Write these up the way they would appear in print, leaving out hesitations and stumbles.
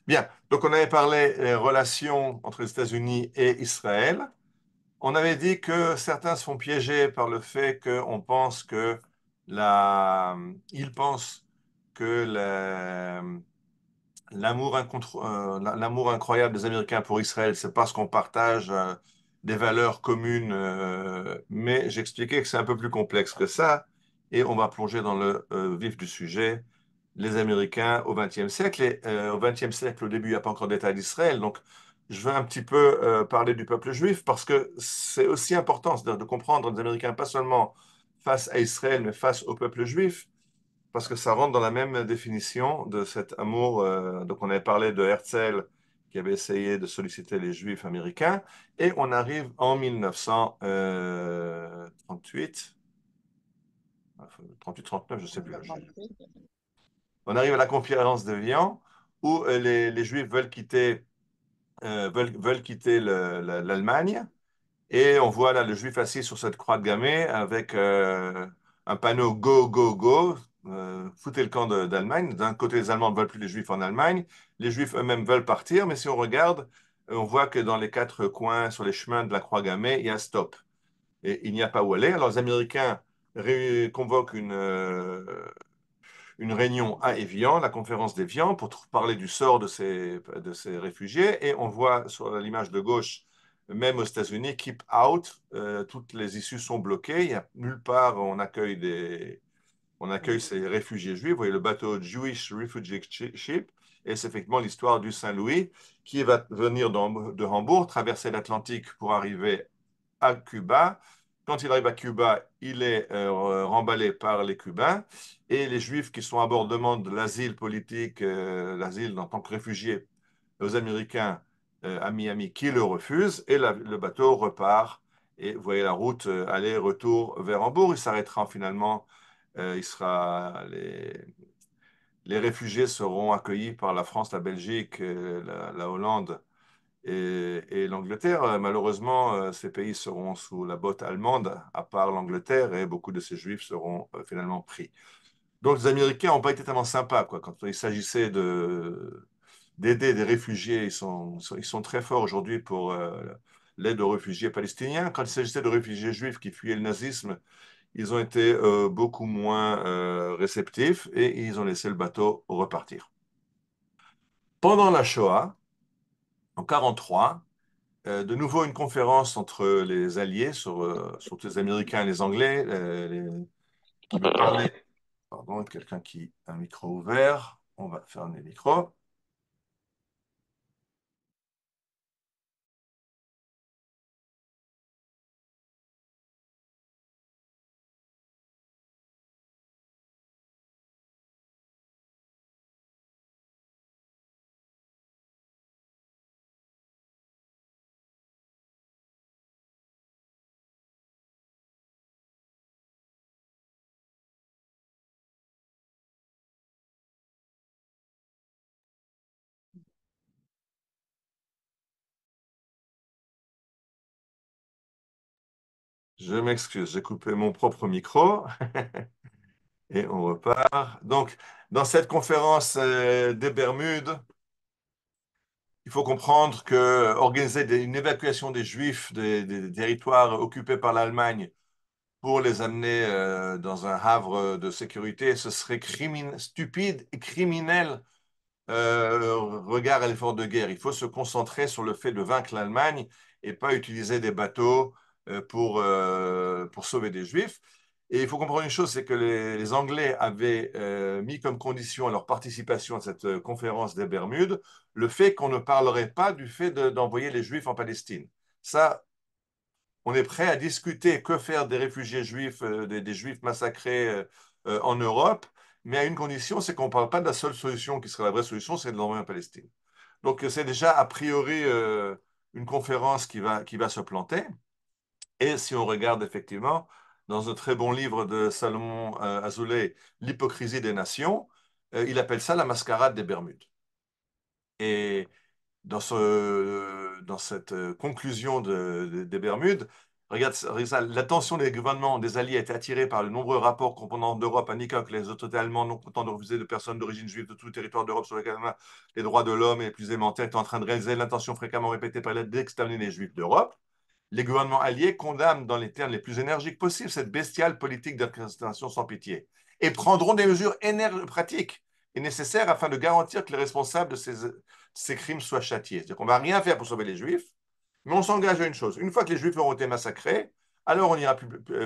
Bien, donc on avait parlé des relations entre les États-Unis et Israël. On avait dit que certains se font piéger par le fait qu'on pense que la, ils pensent que l'amour incroyable des Américains pour Israël, c'est parce qu'on partage des valeurs communes, mais j'expliquais que c'est un peu plus complexe que ça, et on va plonger dans le vif du sujet. Les Américains au XXe siècle, et au XXe siècle, au début, il n'y a pas encore d'État d'Israël, donc je veux un petit peu parler du peuple juif parce que c'est aussi important, c'est-à-dire de comprendre les Américains pas seulement face à Israël, mais face au peuple juif parce que ça rentre dans la même définition de cet amour. Donc, on avait parlé de Herzl qui avait essayé de solliciter les Juifs américains, et on arrive en 1938, 38-39, je ne sais plus. On arrive à la conférence de Vian où les Juifs veulent quitter l'Allemagne. Et on voit là le juif assis sur cette croix de gammée avec un panneau Go, go, go, foutez le camp d'Allemagne. D'un côté, les Allemands ne veulent plus les juifs en Allemagne. Les juifs eux-mêmes veulent partir, mais si on regarde, on voit que dans les quatre coins, sur les chemins de la croix gammée, il y a stop. Et il n'y a pas où aller. Alors les Américains convoquent une réunion à Évian, la conférence d'Évian, pour parler du sort de ces réfugiés. Et on voit sur l'image de gauche, même aux États-Unis, keep out, toutes les issues sont bloquées. Il n'y a nulle part où on accueille ces réfugiés juifs. Vous voyez le bateau Jewish Refugee Ship, et c'est effectivement l'histoire du Saint-Louis qui va venir de Hambourg, traverser l'Atlantique pour arriver à Cuba. Quand il arrive à Cuba, il est remballé par les Cubains, et les Juifs qui sont à bord demandent l'asile politique, l'asile en tant que réfugiés aux Américains à Miami qui le refusent, et le bateau repart. Et vous voyez la route aller-retour vers Hambourg. Il s'arrêtera finalement. Les réfugiés seront accueillis par la France, la Belgique, la Hollande et l'Angleterre. Malheureusement, ces pays seront sous la botte allemande, à part l'Angleterre, et beaucoup de ces Juifs seront finalement pris. Donc les Américains n'ont pas été tellement sympas, quoi. Quand il s'agissait d'aider des réfugiés, ils sont très forts aujourd'hui pour l'aide aux réfugiés palestiniens. Quand il s'agissait de réfugiés juifs qui fuyaient le nazisme, ils ont été beaucoup moins réceptifs, et ils ont laissé le bateau repartir. Pendant la Shoah, en 1943, de nouveau une conférence entre les Alliés, surtout les Américains et les Anglais, qui va parler. Pardon, quelqu'un qui a un micro ouvert. On va fermer le micro. Je m'excuse, j'ai coupé mon propre micro et on repart. Donc, dans cette conférence des Bermudes, il faut comprendre que organiser une évacuation des Juifs des territoires occupés par l'Allemagne pour les amener dans un havre de sécurité, ce serait stupide et criminel regard à l'effort de guerre. Il faut se concentrer sur le fait de vaincre l'Allemagne et pas utiliser des bateaux pour sauver des Juifs. Et il faut comprendre une chose, c'est que les Anglais avaient mis comme condition à leur participation à cette conférence des Bermudes le fait qu'on ne parlerait pas du fait d'envoyer les Juifs en Palestine. Ça, on est prêt à discuter que faire des réfugiés juifs, des Juifs massacrés en Europe, mais à une condition, c'est qu'on ne parle pas de la seule solution qui serait la vraie solution, c'est de l'envoyer en Palestine. Donc c'est déjà a priori une conférence qui va se planter. Et si on regarde effectivement dans un très bon livre de Salomon Azoulay, L'hypocrisie des nations, il appelle ça la mascarade des Bermudes. Et dans cette conclusion des Bermudes, regarde ça, l'attention des gouvernements des Alliés a été attirée par le nombreux rapports correspondants d'Europe indiquant que les autorités allemandes, non contentes de refuser de personnes d'origine juive de tout le territoire d'Europe sur lequel les droits de l'homme et les plus élémentaires étaient en train de réaliser l'intention fréquemment répétée par l'aide d'exterminer les juifs d'Europe. Les gouvernements alliés condamnent dans les termes les plus énergiques possibles cette bestiale politique d'incarcération sans pitié et prendront des mesures pratiques et nécessaires afin de garantir que les responsables de ces crimes soient châtiés. C'est-à-dire qu'on ne va rien faire pour sauver les juifs, mais on s'engage à une chose. Une fois que les juifs auront été massacrés, alors on ira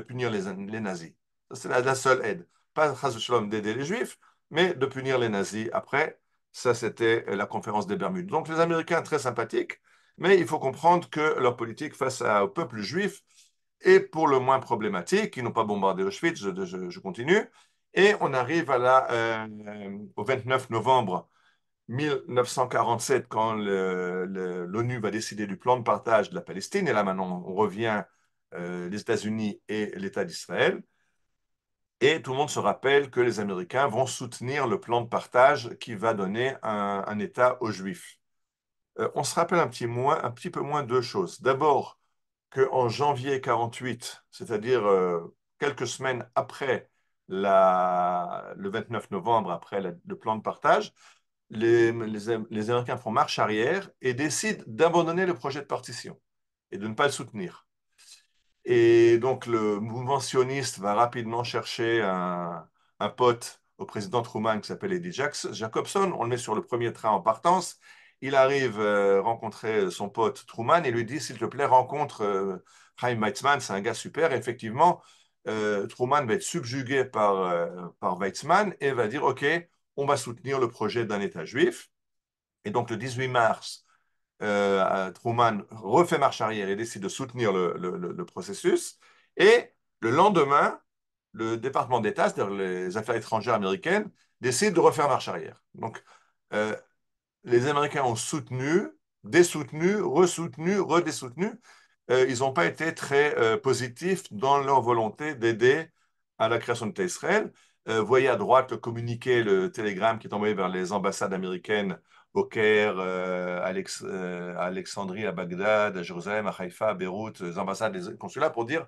punir les nazis. C'est la seule aide. Pas d'aider les juifs, mais de punir les nazis après. Ça, c'était la conférence des Bermudes. Donc les Américains, très sympathiques, mais il faut comprendre que leur politique face au peuple juif est pour le moins problématique. Ils n'ont pas bombardé Auschwitz, je continue. Et on arrive au 29 novembre 1947, quand l'ONU va décider du plan de partage de la Palestine. Et là, maintenant, on revient les États-Unis et l'État d'Israël. Et tout le monde se rappelle que les Américains vont soutenir le plan de partage qui va donner un État aux Juifs. On se rappelle un petit peu moins deux choses. D'abord, qu'en janvier 1948, c'est-à-dire quelques semaines après le 29 novembre, après le plan de partage, les Américains font marche arrière et décident d'abandonner le projet de partition et de ne pas le soutenir. Et donc le mouvement sioniste va rapidement chercher un pote au président Truman qui s'appelle Eddie Jacobson. On le met sur le premier train en partance. Il arrive rencontrer son pote Truman et lui dit, s'il te plaît, rencontre Chaim Weizmann, c'est un gars super. Et effectivement, Truman va être subjugué par Weizmann et va dire, OK, on va soutenir le projet d'un État juif. Et donc le 18 mars, Truman refait marche arrière et décide de soutenir le processus. Et le lendemain, le département d'État, c'est-à-dire les affaires étrangères américaines, décide de refaire marche arrière. Donc, euh, les Américains ont soutenu, dessoutenu, ressoutenu, redessoutenu. Ils n'ont pas été très positifs dans leur volonté d'aider à la création d'État Israël. Vous voyez à droite le communiqué, le télégramme qui est envoyé vers les ambassades américaines au Caire, à Alexandrie, à Bagdad, à Jérusalem, à Haïfa, à Beyrouth, les ambassades, les consulats, pour dire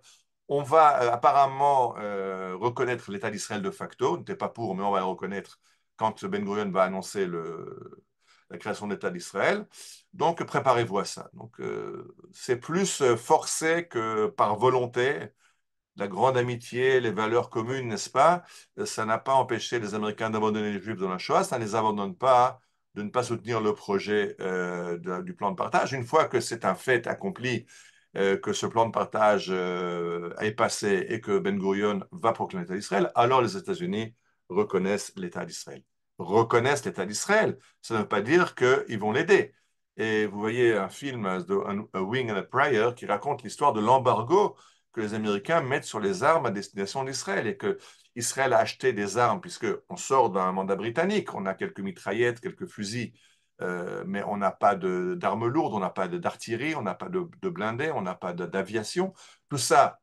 on va apparemment reconnaître l'État d'Israël de facto. On n'était pas pour, mais on va le reconnaître quand Ben Gurion va annoncer la création de l'État d'Israël. Donc, préparez-vous à ça. Donc, c'est plus forcé que par volonté. La grande amitié, les valeurs communes, n'est-ce pas? Ça n'a pas empêché les Américains d'abandonner les Juifs dans la Shoah. Ça ne les abandonne pas de ne pas soutenir le projet du plan de partage. Une fois que c'est un fait accompli, que ce plan de partage est passé et que Ben Gurion va proclamer l'État d'Israël, alors les États-Unis reconnaissent l'État d'Israël. Reconnaissent l'État d'Israël, ça ne veut pas dire qu'ils vont l'aider. Et vous voyez un film, A Wing and a Prayer, qui raconte l'histoire de l'embargo que les Américains mettent sur les armes à destination d'Israël et que Israël a acheté des armes, puisqu'on sort d'un mandat britannique, on a quelques mitraillettes, quelques fusils, mais on n'a pas d'armes lourdes, on n'a pas d'artillerie, on n'a pas de blindés, on n'a pas d'aviation. Tout ça,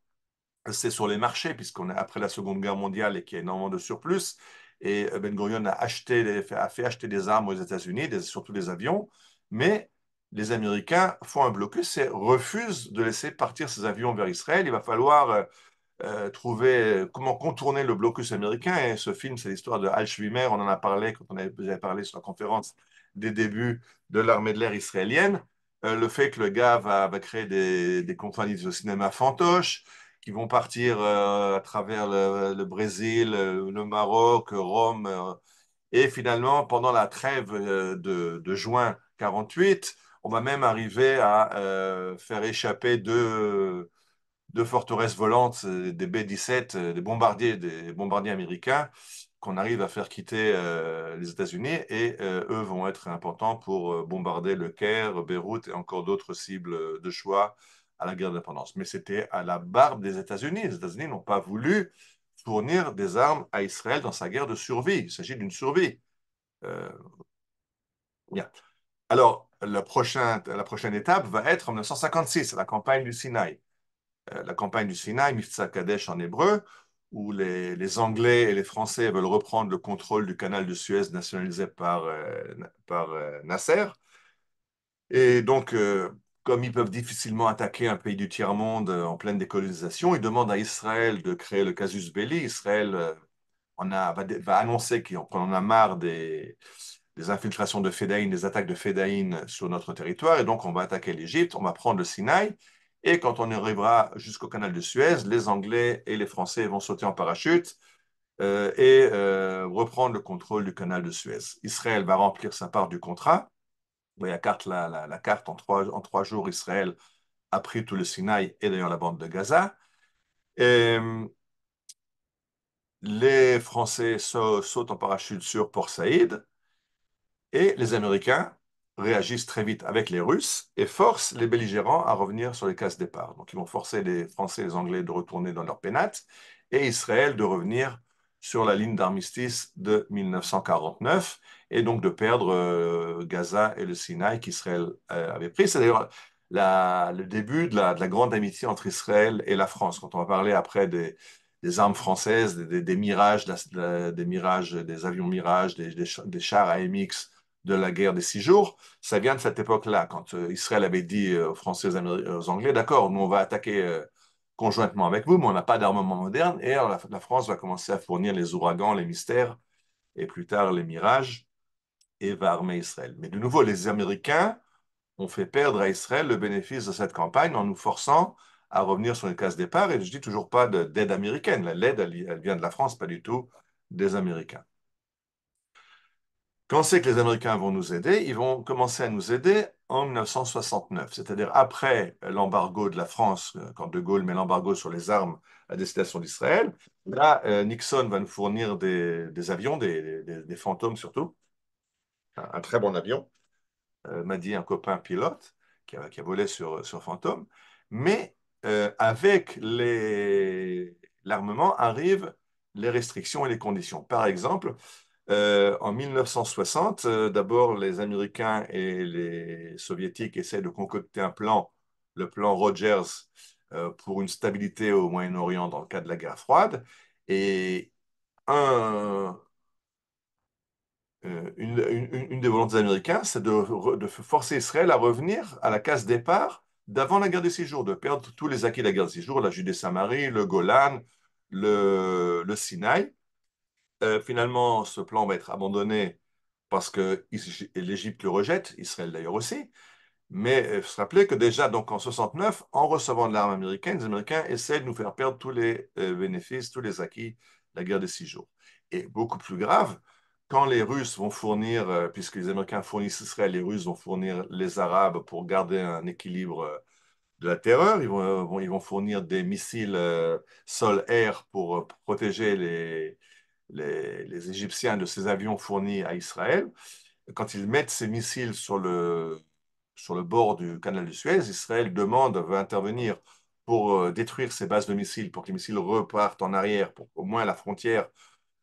c'est sur les marchés, puisqu'on est après la Seconde Guerre mondiale et qu'il y a énormément de surplus. Et Ben Gurion a fait acheter des armes aux États-Unis, surtout des avions, mais les Américains font un blocus et refusent de laisser partir ces avions vers Israël. Il va falloir trouver comment contourner le blocus américain. Et ce film, c'est l'histoire de Hal Schwimmer. On en a parlé quand j'avais parlé sur la conférence des débuts de l'armée de l'air israélienne. Le fait que le gars va créer des compagnies de cinéma fantoches qui vont partir à travers le Brésil, le Maroc, Rome. Et finalement, pendant la trêve de juin 48, on va même arriver à faire échapper deux forteresses volantes, des B-17, des bombardiers américains, qu'on arrive à faire quitter les États-Unis. Et eux vont être importants pour bombarder le Caire, Beyrouth et encore d'autres cibles de choix à la guerre d'indépendance. Mais c'était à la barbe des États-Unis. Les États-Unis n'ont pas voulu fournir des armes à Israël dans sa guerre de survie. Il s'agit d'une survie. Euh, bien. Alors, la prochaine étape va être en 1956, la campagne du Sinaï. La campagne du Sinaï, Mifsa Kadesh en hébreu, où les Anglais et les Français veulent reprendre le contrôle du canal de Suez nationalisé par Nasser. Et donc, comme ils peuvent difficilement attaquer un pays du tiers-monde en pleine décolonisation, ils demandent à Israël de créer le casus belli. Israël va annoncer qu'on en a marre des infiltrations de Fedayeen, des attaques de Fedayeen sur notre territoire, et donc on va attaquer l'Égypte, on va prendre le Sinaï, et quand on arrivera jusqu'au canal de Suez, les Anglais et les Français vont sauter en parachute et reprendre le contrôle du canal de Suez. Israël va remplir sa part du contrat. Vous voyez la carte en 3 jours, Israël a pris tout le Sinaï et d'ailleurs la bande de Gaza. Et les Français sautent en parachute sur Port Saïd. Et les Américains réagissent très vite avec les Russes et forcent les belligérants à revenir sur les cases départ. Donc ils vont forcer les Français et les Anglais de retourner dans leur pénate et Israël de revenir sur la ligne d'armistice de 1949 et donc de perdre Gaza et le Sinaï qu'Israël avait pris. C'est d'ailleurs le début de la grande amitié entre Israël et la France. Quand on va parler après des armes françaises, des Mirages, des Mirages, des avions Mirage, des chars AMX de la guerre des 6 jours, ça vient de cette époque-là, quand Israël avait dit aux Français et aux Anglais, d'accord, nous on va attaquer conjointement avec vous, mais on n'a pas d'armement moderne, et alors la France va commencer à fournir les ouragans, les mystères, et plus tard les mirages, et va armer Israël. Mais de nouveau, les Américains ont fait perdre à Israël le bénéfice de cette campagne en nous forçant à revenir sur les cases départ, et je dis toujours pas d'aide américaine, l'aide, elle vient de la France, pas du tout des Américains. Quand c'est que les Américains vont nous aider, ils vont commencer à nous aider en 1969, c'est-à-dire après l'embargo de la France, quand De Gaulle met l'embargo sur les armes à destination d'Israël. Là, Nixon va nous fournir des avions, des Fantômes surtout, un très bon avion, m'a dit un copain pilote qui a volé sur Phantom. Mais avec l'armement arrivent les restrictions et les conditions. Par exemple, en 1960, d'abord, les Américains et les Soviétiques essaient de concocter un plan, le plan Rogers, pour une stabilité au Moyen-Orient dans le cadre de la guerre froide. Et un, une des volontés des Américains, c'est de forcer Israël à revenir à la case départ d'avant la guerre des 6 jours, de perdre tous les acquis de la guerre des 6 jours, la Judée-Samarie, le Golan, le Sinaï. Finalement, ce plan va être abandonné parce que l'Égypte le rejette, Israël d'ailleurs aussi. Mais il faut se rappeler que déjà donc en 69, en recevant de l'arme américaine, les Américains essaient de nous faire perdre tous les bénéfices, tous les acquis de la guerre des 6 jours. Et beaucoup plus grave, quand les Russes vont fournir, puisque les Américains fournissent Israël, les Russes vont fournir les Arabes pour garder un équilibre de la terreur, ils vont fournir des missiles sol-air pour protéger les Égyptiens de ces avions fournis à Israël. Quand ils mettent ces missiles sur le bord du canal de Suez, Israël veut intervenir pour détruire ces bases de missiles, pour que les missiles repartent en arrière, pour qu'au moins la frontière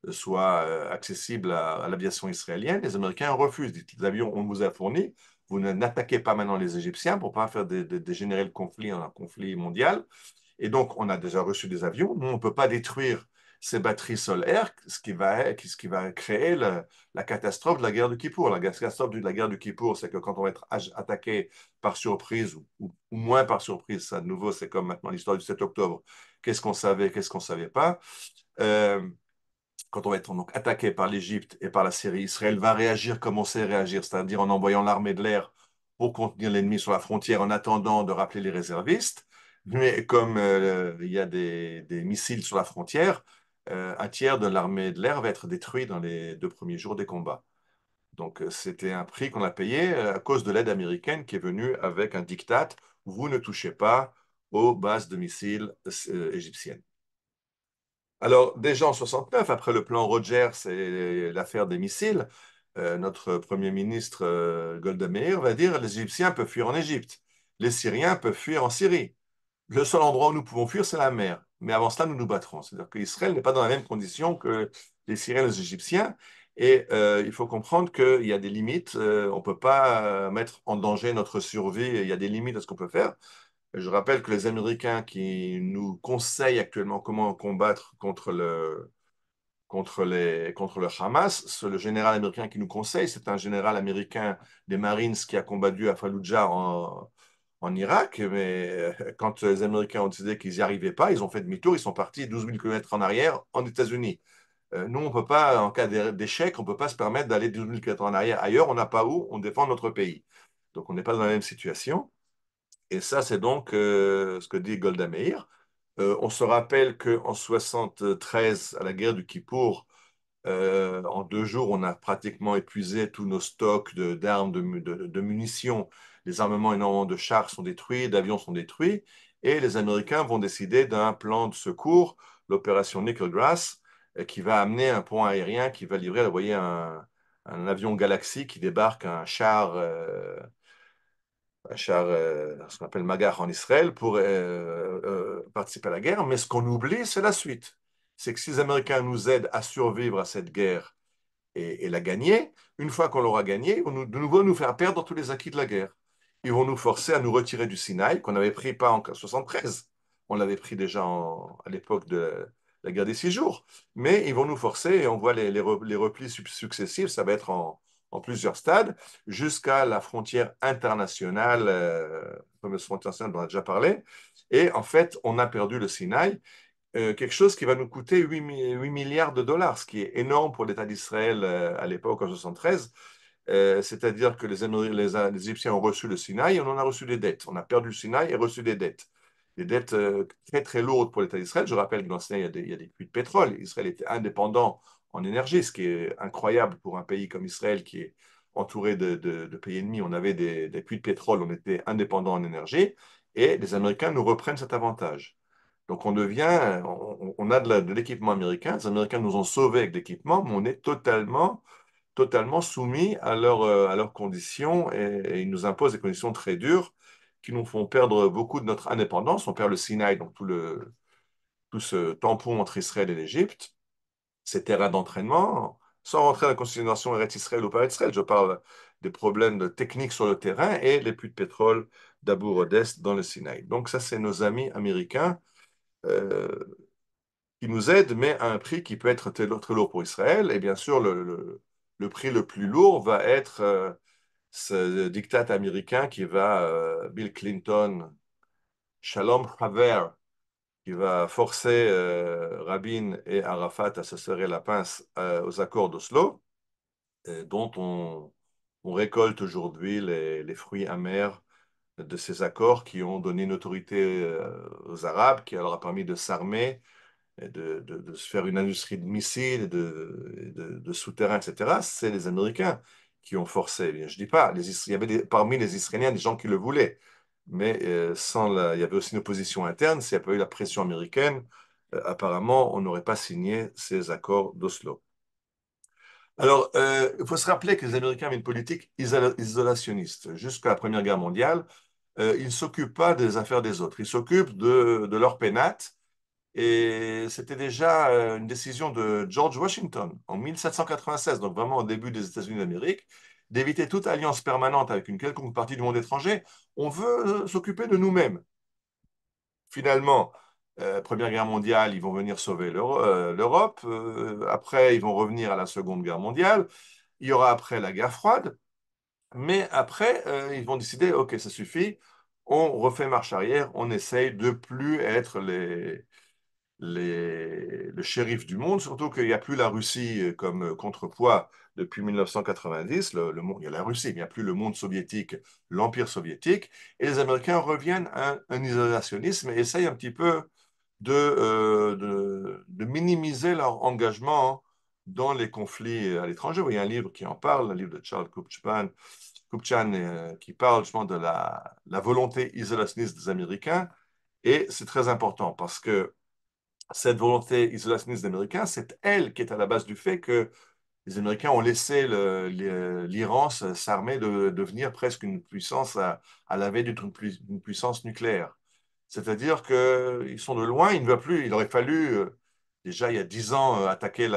soit accessible à l'aviation israélienne. Les Américains refusent. Ils disent, les avions, on vous a fourni, vous n'attaquez pas maintenant les Égyptiens pour ne pas faire dégénérer le conflit en un conflit mondial. Et donc, on a déjà reçu des avions. Nous, on ne peut pas détruire ces batteries sol-air, ce qui va créer la catastrophe de la guerre du Kippour. La catastrophe de la guerre du Kippour, c'est que quand on va être attaqué par surprise ou moins par surprise, ça de nouveau, c'est comme maintenant l'histoire du 7 octobre. Qu'est-ce qu'on savait, qu'est-ce qu'on ne savait pas quand on va être donc attaqué par l'Égypte et par la Syrie, Israël va réagir comme on sait réagir, c'est-à-dire en envoyant l'armée de l'air pour contenir l'ennemi sur la frontière en attendant de rappeler les réservistes. Mais comme il y a des missiles sur la frontière, un tiers de l'armée de l'air va être détruit dans les 2 premiers jours des combats. Donc c'était un prix qu'on a payé à cause de l'aide américaine qui est venue avec un diktat, vous ne touchez pas aux bases de missiles égyptiennes. Alors, déjà en 69, après le plan Rogers et l'affaire des missiles, notre Premier ministre Golda Meir va dire les Égyptiens peuvent fuir en Égypte, les Syriens peuvent fuir en Syrie. Le seul endroit où nous pouvons fuir, c'est la mer. Mais avant cela, nous nous battrons. C'est-à-dire qu'Israël n'est pas dans la même condition que les Syriens et les Égyptiens. Et il faut comprendre qu'il y a des limites. On ne peut pas mettre en danger notre survie. Il y a des limites à ce qu'on peut faire. Je rappelle que les Américains qui nous conseillent actuellement comment combattre contre le Hamas, le général américain qui nous conseille, c'est un général américain des Marines qui a combattu à Fallujah en Irak, mais quand les Américains ont décidé qu'ils n'y arrivaient pas, ils ont fait demi-tour, ils sont partis 12 000 kilomètres en arrière en États-Unis. Nous, on peut pas, en cas d'échec, on ne peut pas se permettre d'aller 12 000 kilomètres en arrière ailleurs, on n'a pas où, on défend notre pays. Donc, on n'est pas dans la même situation. Et ça, c'est donc ce que dit Golda Meir. On se rappelle qu'en 73, à la guerre du Kippour, en 2 jours, on a pratiquement épuisé tous nos stocks d'armes, de munitions. Les armements énormément de chars sont détruits, d'avions sont détruits. Et les Américains vont décider d'un plan de secours, l'opération Nickel Grass, qui va amener un pont aérien qui va livrer, vous voyez, un avion Galaxy qui débarque, un char, ce qu'on appelle Magar en Israël, pour participer à la guerre. Mais ce qu'on oublie, c'est la suite. C'est que si les Américains nous aident à survivre à cette guerre, et la gagner. Une fois qu'on l'aura gagnée, ils vont de nouveau nous faire perdre tous les acquis de la guerre. Ils vont nous forcer à nous retirer du Sinaï, qu'on n'avait pris pas en 73. On l'avait pris déjà à l'époque de la guerre des 6 jours. Mais ils vont nous forcer, et on voit les replis successifs, ça va être en plusieurs stades, jusqu'à la frontière internationale, la fameuse frontière internationale dont on a déjà parlé. Et en fait, on a perdu le Sinaï, quelque chose qui va nous coûter 8 milliards de dollars, ce qui est énorme pour l'État d'Israël à l'époque, en 73. C'est-à-dire que les Égyptiens ont reçu le Sinaï et on en a reçu des dettes. On a perdu le Sinaï et reçu des dettes. Des dettes très très lourdes pour l'État d'Israël. Je rappelle que dans le Sinaï, il y a des puits de pétrole. Israël était indépendant en énergie, ce qui est incroyable pour un pays comme Israël qui est entouré de pays ennemis. On avait des puits de pétrole, on était indépendant en énergie et les Américains nous reprennent cet avantage. Donc on a de l'équipement américain, les Américains nous ont sauvés avec l'équipement, mais on est totalement soumis à leurs conditions et ils nous imposent des conditions très dures qui nous font perdre beaucoup de notre indépendance. On perd le Sinaï, donc tout ce tampon entre Israël et l'Égypte, ces terrains d'entraînement, sans rentrer dans la considération Eretz Israël ou pas Eretz Israël, je parle des problèmes techniques sur le terrain et les puits de pétrole d'Abu Rodez dans le Sinaï. Donc ça, c'est nos amis américains. Euh, qui nous aide, mais à un prix qui peut être très lourd pour Israël. Et bien sûr, le prix le plus lourd va être ce diktat américain Bill Clinton, Shalom Haver, qui va forcer Rabin et Arafat à se serrer la pince aux accords d'Oslo, dont on récolte aujourd'hui les fruits amers de ces accords qui ont donné une autorité aux Arabes, qui leur a permis de s'armer et de se faire une industrie de missiles, de souterrains, etc., c'est les Américains qui ont forcé. Je ne dis pas, il y avait parmi les Israéliens des gens qui le voulaient, mais il y avait aussi une opposition interne. S'il n'y avait pas eu la pression américaine, apparemment, on n'aurait pas signé ces accords d'Oslo. Alors, il faut se rappeler que les Américains avaient une politique isolationniste. Jusqu'à la Première Guerre mondiale, ils ne s'occupent pas des affaires des autres. Ils s'occupent de leur pénate et c'était déjà une décision de George Washington en 1796, donc vraiment au début des États-Unis d'Amérique, d'éviter toute alliance permanente avec une quelconque partie du monde étranger. On veut s'occuper de nous-mêmes. Finalement, Première Guerre mondiale, ils vont venir sauver l'Europe. Après, ils vont revenir à la Seconde Guerre mondiale. Il y aura après la guerre froide. Mais après, ils vont décider, OK, ça suffit. On refait marche arrière. On essaye de plus être le shérif du monde, surtout qu'il n'y a plus la Russie comme contrepoids depuis 1990. Il y a la Russie, mais il n'y a plus le monde soviétique, l'Empire soviétique. Et les Américains reviennent à un isolationnisme et essayent un petit peu de minimiser leur engagement dans les conflits à l'étranger. Il y a un livre qui en parle, un livre de Charles Kupchan, qui parle justement de la volonté isolationniste des Américains. Et c'est très important parce que cette volonté isolationniste des Américains, c'est elle qui est à la base du fait que les Américains ont laissé l'Iran s'armer de devenir presque une puissance à la veille d'une puissance nucléaire. C'est-à-dire qu'ils sont de loin, ils ne veulent plus. Il aurait fallu, déjà il y a 10 ans, attaquer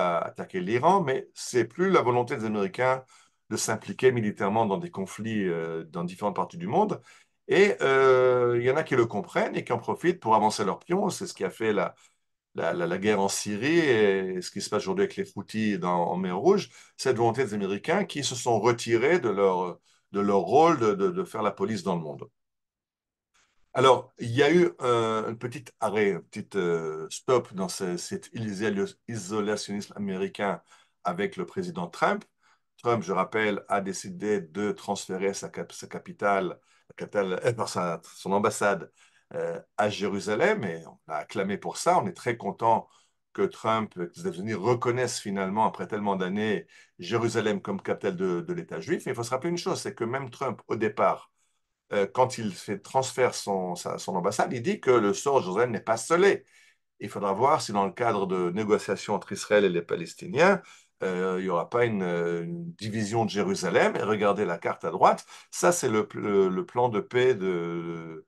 l'Iran, mais c'est plus la volonté des Américains de s'impliquer militairement dans des conflits dans différentes parties du monde. Et il y en a qui le comprennent et qui en profitent pour avancer leurs pions. C'est ce qui a fait la guerre en Syrie et ce qui se passe aujourd'hui avec les Houthis en mer Rouge, cette volonté des Américains qui se sont retirés de leur rôle de faire la police dans le monde. Alors, il y a eu un petit arrêt, un petit stop dans cet isolationnisme américain avec le président Trump. Trump, je rappelle, a décidé de transférer sa capitale, son ambassade à Jérusalem et on a acclamé pour ça. On est très content que Trump, que les États-Unis reconnaissent finalement, après tellement d'années, Jérusalem comme capitale de l'État juif. Mais il faut se rappeler une chose, c'est que même Trump, au départ, quand il transfère son ambassade, il dit que le sort de Jérusalem n'est pas scellé. Il faudra voir si dans le cadre de négociations entre Israël et les Palestiniens, il n'y aura pas une division de Jérusalem. Et regardez la carte à droite, ça c'est le plan de paix de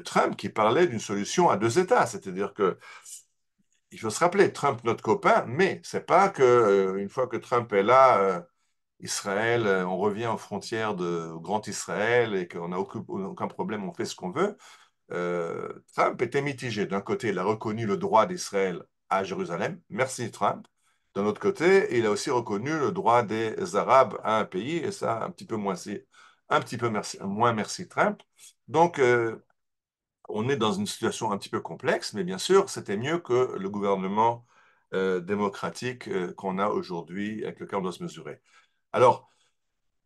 Trump qui parlait d'une solution à deux États. C'est-à-dire que il faut se rappeler, Trump notre copain, mais c'est pas que une fois que Trump est là, Israël, on revient aux frontières au Grand Israël et qu'on n'a aucun problème, on fait ce qu'on veut. Trump était mitigé. D'un côté, il a reconnu le droit d'Israël à Jérusalem. Merci Trump. D'un autre côté, il a aussi reconnu le droit des Arabes à un pays, et ça, un petit peu moins merci Trump. Donc, on est dans une situation un petit peu complexe, mais bien sûr, c'était mieux que le gouvernement démocratique qu'on a aujourd'hui, avec lequel on doit se mesurer. Alors,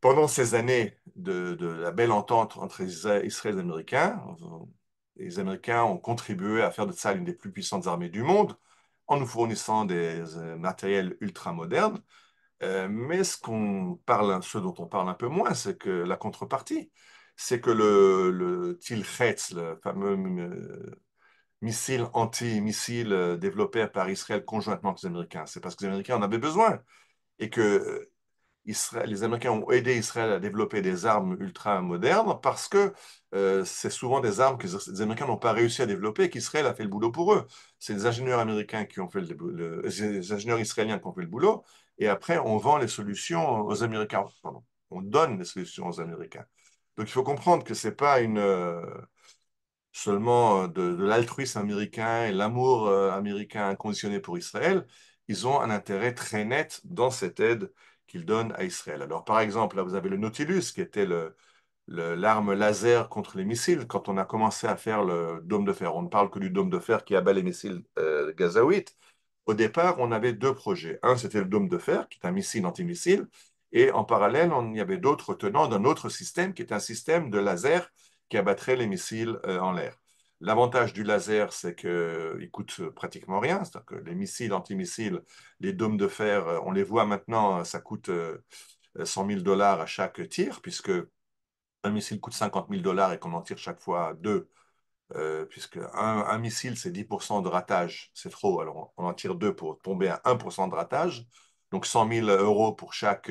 pendant ces années de la belle entente entre Israël et les Américains, les Américains ont contribué à faire de ça l'une des plus puissantes armées du monde en nous fournissant des matériels ultra modernes. Mais ce dont on parle un peu moins, c'est que la contrepartie, c'est que le Til-Hetz, le fameux missile anti-missile développé par Israël conjointement avec les Américains, c'est parce que les Américains en avaient besoin et que les Américains ont aidé Israël à développer des armes ultra modernes parce que c'est souvent des armes que les Américains n'ont pas réussi à développer et qu'Israël a fait le boulot pour eux. C'est les ingénieurs américains qui ont fait les ingénieurs israéliens qui ont fait le boulot et après on vend les solutions aux Américains. Pardon, on donne les solutions aux Américains. Donc il faut comprendre que c'est pas seulement de l'altruisme américain et l'amour américain inconditionné pour Israël, ils ont un intérêt très net dans cette aide qu'ils donnent à Israël. Alors, par exemple, là, vous avez le Nautilus, qui était l'arme laser contre les missiles. Quand on a commencé à faire le dôme de fer, on ne parle que du dôme de fer qui abat les missiles gazaouites. Au départ, on avait deux projets. Un, c'était le dôme de fer, qui est un missile antimissile, et en parallèle, il y avait d'autres tenants d'un autre système, qui est un système de laser qui abattrait les missiles en l'air. L'avantage du laser, c'est qu'il coûte pratiquement rien. C'est-à-dire que les missiles antimissiles, les dômes de fer, on les voit maintenant, ça coûte 100 000 dollars à chaque tir, puisque un missile coûte 50 000 dollars et qu'on en tire chaque fois deux, puisque un missile, c'est 10% de ratage, c'est trop. Alors on en tire deux pour tomber à 1% de ratage. Donc 100 000 euros pour chaque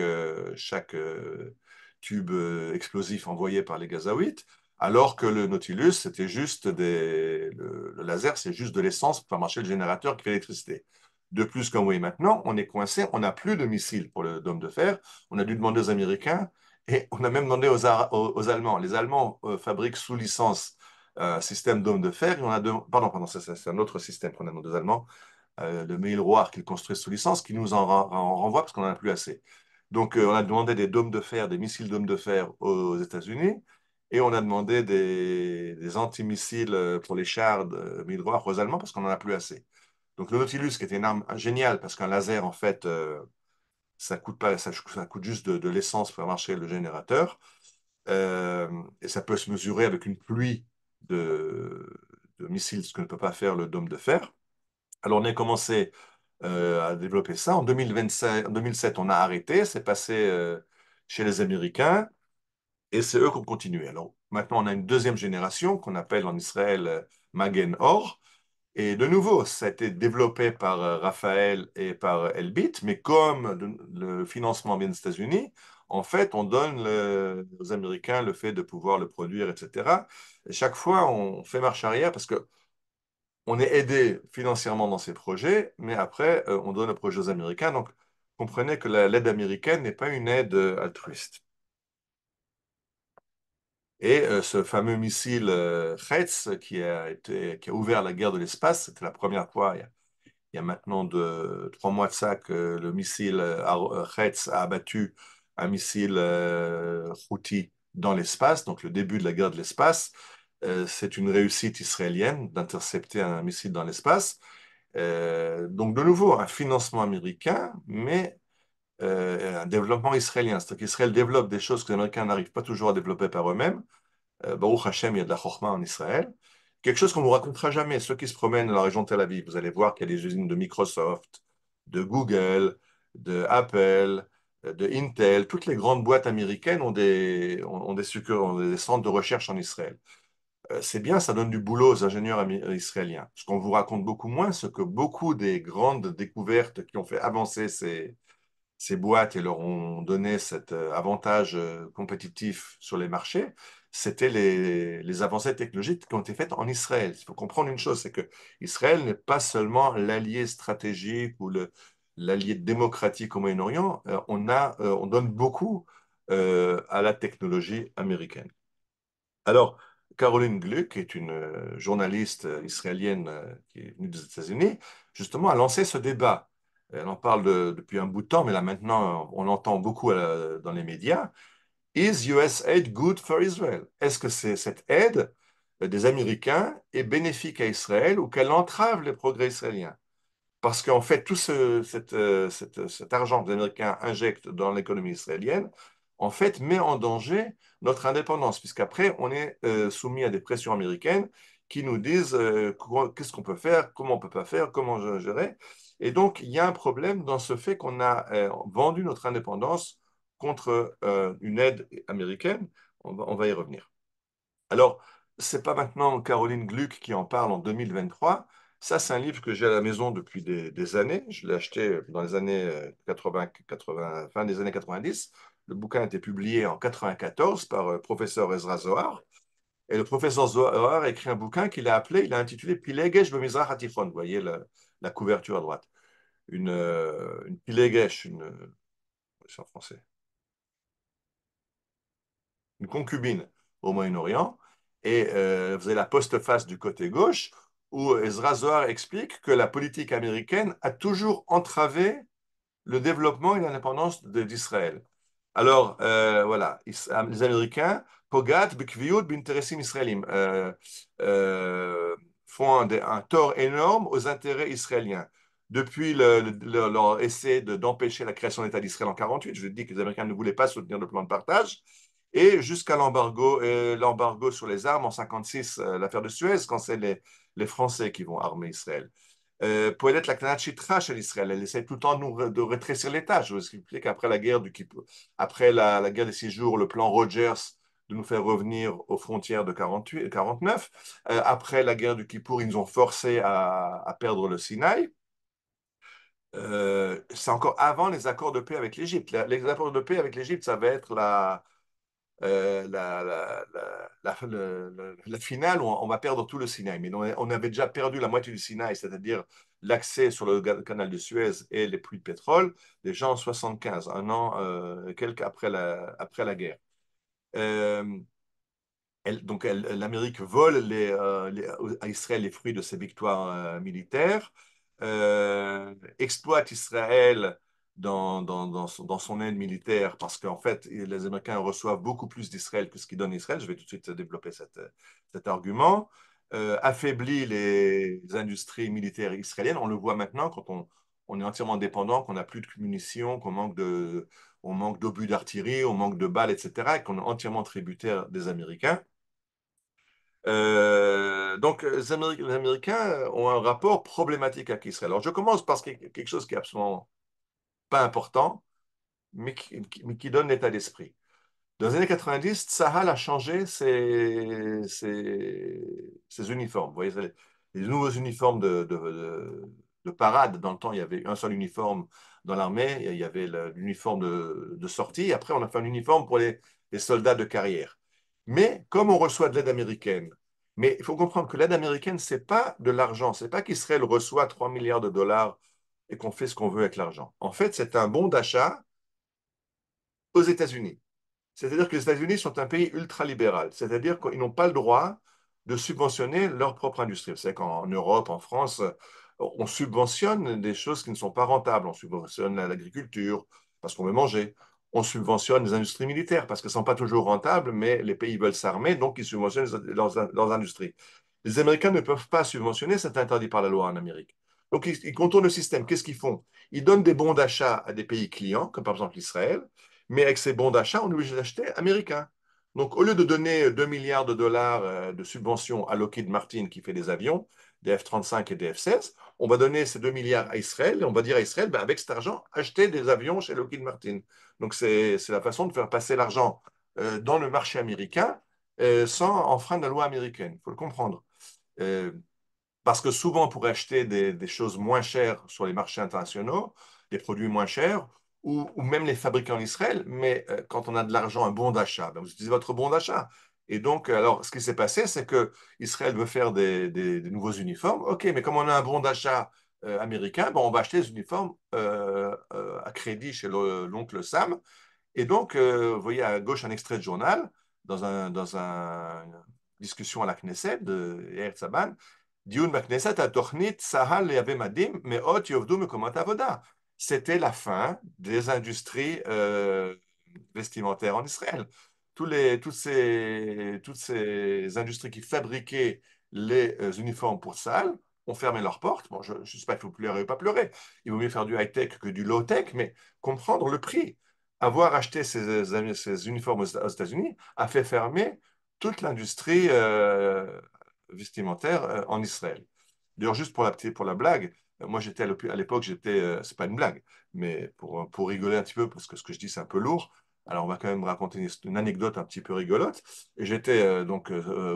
tube explosif envoyé par les Gazaouites. Alors que le Nautilus, c'était juste le laser, c'est juste de l'essence pour faire marcher le générateur qui fait l'électricité. De plus, comme vous voyez maintenant, on est coincé, on n'a plus de missiles pour le dôme de fer. On a dû demander aux Américains et on a même demandé aux Allemands. Les Allemands fabriquent sous licence système d'homme de fer. Et on a pardon, c'est un autre système qu'on a nos deux Allemands, le Mail-Rohr qu'ils construisent sous licence, qui nous en renvoie parce qu'on n'en a plus assez. Donc, on a demandé des dômes de fer, des missiles dômes de fer aux États-Unis, et on a demandé des antimissiles pour les chars de Mail-Rohr aux Allemands parce qu'on n'en a plus assez. Donc, le Nautilus, qui était une arme géniale parce qu'un laser, en fait, ça coûte pas, ça coûte juste de l'essence pour faire marcher le générateur. Et ça peut se mesurer avec une pluie de missiles, ce que ne peut pas faire le dôme de fer. Alors, on a commencé à développer ça. En 2007, on a arrêté. C'est passé chez les Américains et c'est eux qui ont continué. Alors, maintenant, on a une deuxième génération qu'on appelle en Israël Magen Or. Et de nouveau, ça a été développé par Raphaël et par Elbit, mais comme le financement vient des États-Unis, en fait, on donne aux Américains le fait de pouvoir le produire, etc. Et chaque fois, on fait marche arrière parce que on est aidé financièrement dans ces projets, mais après, on donne le projet aux Américains. Donc, comprenez que l'aide américaine n'est pas une aide altruiste. Et ce fameux missile Hetz qui a ouvert la guerre de l'espace, c'était la première fois il y a maintenant 3 mois de ça que le missile Hetz a abattu un missile Houthi dans l'espace, donc le début de la guerre de l'espace. C'est une réussite israélienne d'intercepter un missile dans l'espace. Donc, de nouveau, un financement américain, mais un développement israélien. C'est-à-dire qu'Israël développe des choses que les Américains n'arrivent pas toujours à développer par eux-mêmes. Baruch Hashem, il y a de la chorma en Israël. Quelque chose qu'on ne vous racontera jamais. Ceux qui se promènent dans la région de Tel Aviv, vous allez voir qu'il y a des usines de Microsoft, de Google, de Apple, de Intel. Toutes les grandes boîtes américaines ont des centres de recherche en Israël. C'est bien, ça donne du boulot aux ingénieurs israéliens. Ce qu'on vous raconte beaucoup moins, c'est que beaucoup des grandes découvertes qui ont fait avancer ces boîtes et leur ont donné cet avantage compétitif sur les marchés, c'était les avancées technologiques qui ont été faites en Israël. Il faut comprendre une chose, c'est que Israël n'est pas seulement l'allié stratégique ou l'allié démocratique au Moyen-Orient, on donne beaucoup à la technologie américaine. Alors, Caroline Gluck, qui est une journaliste israélienne qui est venue des États-Unis, justement, a lancé ce débat. Elle en parle depuis un bout de temps, mais là maintenant, on l'entend beaucoup dans les médias. Is US aid good for Israel? Est-ce que cette aide des Américains est bénéfique à Israël ou qu'elle entrave les progrès israéliens? Parce qu'en fait, cet argent que les Américains injectent dans l'économie israélienne, en fait, met en danger notre indépendance, puisqu'après, on est soumis à des pressions américaines qui nous disent qu'est-ce qu'on peut faire, comment on ne peut pas faire, comment gérer. Et donc, il y a un problème dans ce fait qu'on a vendu notre indépendance contre une aide américaine. On va y revenir. Alors, c'est pas maintenant Caroline Gluck qui en parle en 2023. Ça, c'est un livre que j'ai à la maison depuis des années. Je l'ai acheté dans les années 80, 80, fin des années 90. Le bouquin a été publié en 94 par professeur Ezra Zohar. Et le professeur Zohar a écrit un bouquin il a intitulé Pilegesh b'Mizrach HaTichon. Vous voyez la couverture à droite. Une Pilegesh, c'est en français, une concubine au Moyen-Orient, et vous avez la postface du côté gauche, où Ezra Zohar explique que la politique américaine a toujours entravé le développement et l'indépendance d'Israël. Alors, voilà, les Américains, Pogat, Bekviut, Binteresim Israélim, font un tort énorme aux intérêts israéliens. Depuis leur essai d'empêcher la création de l'État d'Israël en 1948, je dis que les Américains ne voulaient pas soutenir le plan de partage, et jusqu'à l'embargo sur les armes en 1956, l'affaire de Suez, quand c'est les Français qui vont armer Israël. פועלת להקטנת שטחה של ישראל, elle essaie tout le temps de rétrécir l'État. Je vous explique qu'après la guerre des 6 jours, le plan Rogers de nous faire revenir aux frontières de 48, 49. Après la guerre du Kippour, ils nous ont forcé à perdre le Sinaï. C'est encore avant les accords de paix avec l'Égypte. Les accords de paix avec l'Égypte, ça va être la finale où on va perdre tout le Sinaï. Mais on avait déjà perdu la moitié du Sinaï, c'est-à-dire l'accès sur le canal de Suez et les puits de pétrole, déjà en 75, un an quelques après la guerre. Euh, L'Amérique vole à Israël les fruits de ses victoires militaires, exploite Israël dans son aide militaire parce qu'en fait, les Américains reçoivent beaucoup plus d'Israël que ce qu'ils donnent à Israël. Je vais tout de suite développer cet argument. Affaiblit les industries militaires israéliennes. On le voit maintenant quand on est entièrement dépendant, qu'on n'a plus de munitions, on manque d'obus d'artillerie, on manque de balles, etc., et qu'on est entièrement tributaire des Américains. Donc, les Américains ont un rapport problématique avec Israël. Alors, je commence par quelque chose qui est absolument pas important, mais qui donne l'état d'esprit. Dans les années 90, Tsahal a changé ses uniformes. Vous voyez, les nouveaux uniformes de parade. Dans le temps, il y avait un seul uniforme dans l'armée, il y avait l'uniforme de sortie. Après, on a fait un uniforme pour les soldats de carrière. Mais comme on reçoit de l'aide américaine, mais il faut comprendre que l'aide américaine, ce n'est pas de l'argent. Ce n'est pas qu'Israël reçoit 3 milliards de dollars et qu'on fait ce qu'on veut avec l'argent. En fait, c'est un bon d'achat aux États-Unis. C'est-à-dire que les États-Unis sont un pays ultralibéral, c'est-à-dire qu'ils n'ont pas le droit de subventionner leur propre industrie. Vous savez qu'en Europe, en France, on subventionne des choses qui ne sont pas rentables. On subventionne l'agriculture parce qu'on veut manger. on subventionne les industries militaires parce qu'elles ne sont pas toujours rentables, mais les pays veulent s'armer, donc ils subventionnent leurs industries. Les Américains ne peuvent pas subventionner, c'est interdit par la loi en Amérique. Donc ils contournent le système. Qu'est-ce qu'ils font? Ils donnent des bons d'achat à des pays clients, comme par exemple Israël, mais avec ces bons d'achat, on est obligé d'acheter américains. Donc au lieu de donner 2 milliards de dollars de subventions à Lockheed Martin qui fait des avions, des F-35 et des F-16, on va donner ces 2 milliards à Israël et on va dire à Israël, ben, avec cet argent, achetez des avions chez Lockheed Martin. Donc c'est la façon de faire passer l'argent dans le marché américain sans enfreindre la loi américaine. Il faut le comprendre. Euh, Parce que souvent, pour acheter des choses moins chères sur les marchés internationaux, des produits moins chers, ou même les fabriquer en Israël, mais quand on a de l'argent, un bon d'achat, ben vous utilisez votre bon d'achat. Et donc, alors, ce qui s'est passé, c'est que Israël veut faire des nouveaux uniformes. OK, mais comme on a un bon d'achat américain, ben on va acheter des uniformes à crédit chez l'oncle Sam. Et donc, vous voyez à gauche un extrait de journal une discussion à la Knesset de Yair Tzaban. דיון בכנסת, התוכנית צה"ל לייבא מדים, מאות יאבדו מקומות עבודה. C'était la fin des industries vestimentaires en Israël. Toutes ces industries qui fabriquaient les uniformes pour salles ont fermé leurs portes. Bon, je ne sais pas, il faut pleurer ou pas pleurer. Il vaut mieux faire du high-tech que du low-tech, mais comprendre le prix. Avoir acheté ces uniformes aux États-Unis a fait fermer toute l'industrie vestimentaire en Israël. D'ailleurs, juste pour la blague, moi j'étais à l'époque, c'est pas une blague, mais pour rigoler un petit peu, parce que ce que je dis c'est un peu lourd, alors on va quand même raconter une anecdote un petit peu rigolote. Et j'étais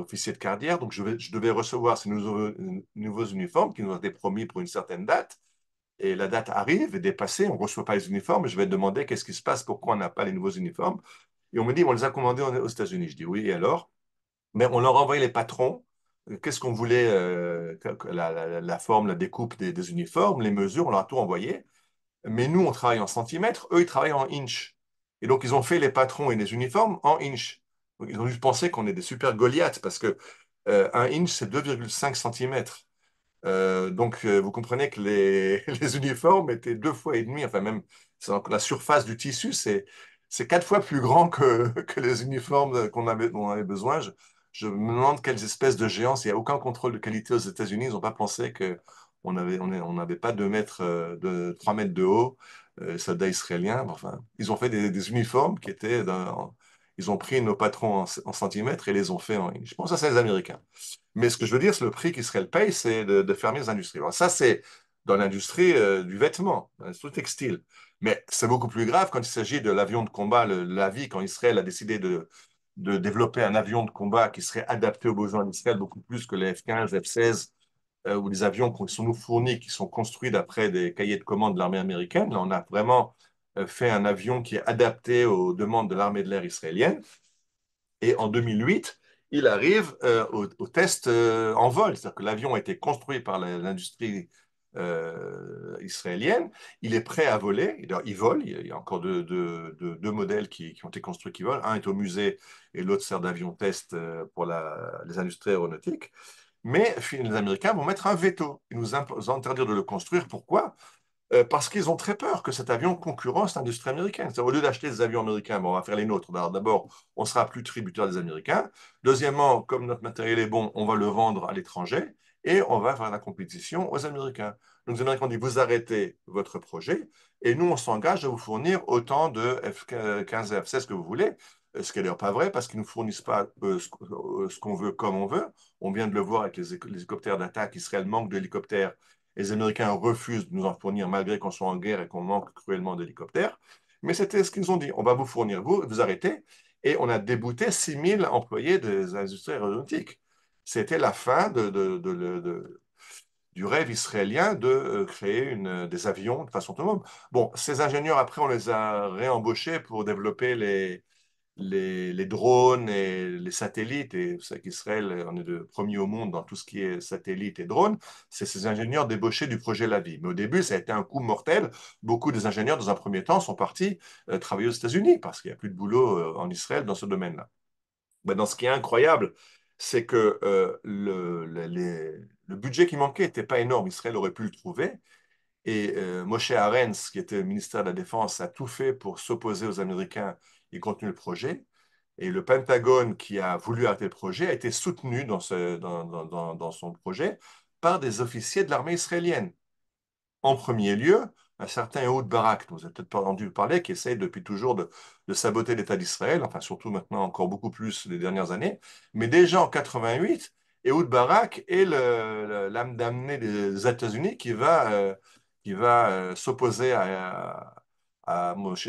officier de carrière, donc je devais recevoir ces nouveaux uniformes qui nous ont été promis pour une certaine date. Et la date arrive, est dépassée, on ne reçoit pas les uniformes. Je vais demander qu'est-ce qui se passe, pourquoi on n'a pas les nouveaux uniformes. Et on me dit, on les a commandés aux États-Unis. Je dis oui, et alors? Mais on leur a envoyé les patrons. Qu'est-ce qu'on voulait, la forme, la découpe des uniformes, les mesures, on leur a tout envoyé. Mais nous, on travaille en centimètres, eux, ils travaillent en inch. Et donc, ils ont fait les patrons et les uniformes en inch. Donc, ils ont juste pensé qu'on est des super Goliaths parce que un inch, c'est 2,5 centimètres. Vous comprenez que les uniformes étaient deux fois et demi, enfin même la surface du tissu, c'est quatre fois plus grand que les uniformes dont on avait besoin. Je me demande quelles espèces de géants, il n'y a aucun contrôle de qualité aux États-Unis, ils n'ont pas pensé on n'avait pas 2 mètres, 3 mètres de haut, soldats israéliens. Enfin, ils ont fait des uniformes qui étaient ils ont pris nos patrons en centimètres et les ont fait en. Je pense que ça, c'est les Américains. Mais ce que je veux dire, c'est le prix qu'Israël paye, c'est de fermer les industries. Alors ça, c'est dans l'industrie du vêtement, dans l'industrie textile. Mais c'est beaucoup plus grave quand il s'agit de l'avion de combat, l'avis, quand Israël a décidé de développer un avion de combat qui serait adapté aux besoins d'Israël beaucoup plus que les F-15, F-16 ou les avions qui sont nous fournis, qui sont construits d'après des cahiers de commande de l'armée américaine. Là, on a vraiment fait un avion qui est adapté aux demandes de l'armée de l'air israélienne. Et en 2008, il arrive au test en vol. C'est-à-dire que l'avion a été construit par l'industrie israélienne. Il est prêt à voler. Il vole. Il y a encore deux modèles qui ont été construits qui volent. Un est au musée et l'autre sert d'avion test pour les industries aéronautiques. Mais les Américains vont mettre un veto. Ils nous interdire de le construire. Pourquoi? Parce qu'ils ont très peur que cet avion concurrence l'industrie américaine. Au lieu d'acheter des avions américains, bon, on va faire les nôtres. D'abord, on sera plus tributaire des Américains. Deuxièmement, comme notre matériel est bon, on va le vendre à l'étranger et on va faire la compétition aux Américains. Donc les Américains disent, vous arrêtez votre projet et nous, on s'engage à vous fournir autant de F-15 et F-16 que vous voulez. Ce qui n'est d'ailleurs pas vrai parce qu'ils ne nous fournissent pas ce qu'on veut comme on veut. On vient de le voir avec les hélicoptères d'attaque. Israël manque d'hélicoptères. Les Américains refusent de nous en fournir malgré qu'on soit en guerre et qu'on manque cruellement d'hélicoptères. Mais c'était ce qu'ils nous ont dit. On va vous fournir, vous arrêtez. Et on a débouté 6 000 employés des industries aéronautiques. C'était la fin du rêve israélien de créer des avions de façon autonome. Bon, ces ingénieurs, après, on les a réembauchés pour développer les drones et les satellites, et vous savez qu'Israël, on est le premier au monde dans tout ce qui est satellite et drones, c'est ces ingénieurs débauchés du projet La Vie. Mais au début, ça a été un coup mortel. Beaucoup des ingénieurs, dans un premier temps, sont partis travailler aux États-Unis parce qu'il n'y a plus de boulot en Israël dans ce domaine-là. Maintenant, ce qui est incroyable, c'est que le budget qui manquait n'était pas énorme. Israël aurait pu le trouver. Et Moshe Arens, qui était ministère de la Défense, a tout fait pour s'opposer aux Américains et continuer le projet. Et le Pentagone, qui a voulu arrêter le projet, a été soutenu dans son projet par des officiers de l'armée israélienne. En premier lieu, un certain Ehud Barak, dont vous avez peut-être pas entendu parler, qui essaye depuis toujours de saboter l'État d'Israël, enfin surtout maintenant encore beaucoup plus les dernières années. Mais déjà en 88, Ehud Barak est l'âme damnée des États-Unis qui va s'opposer à Moshe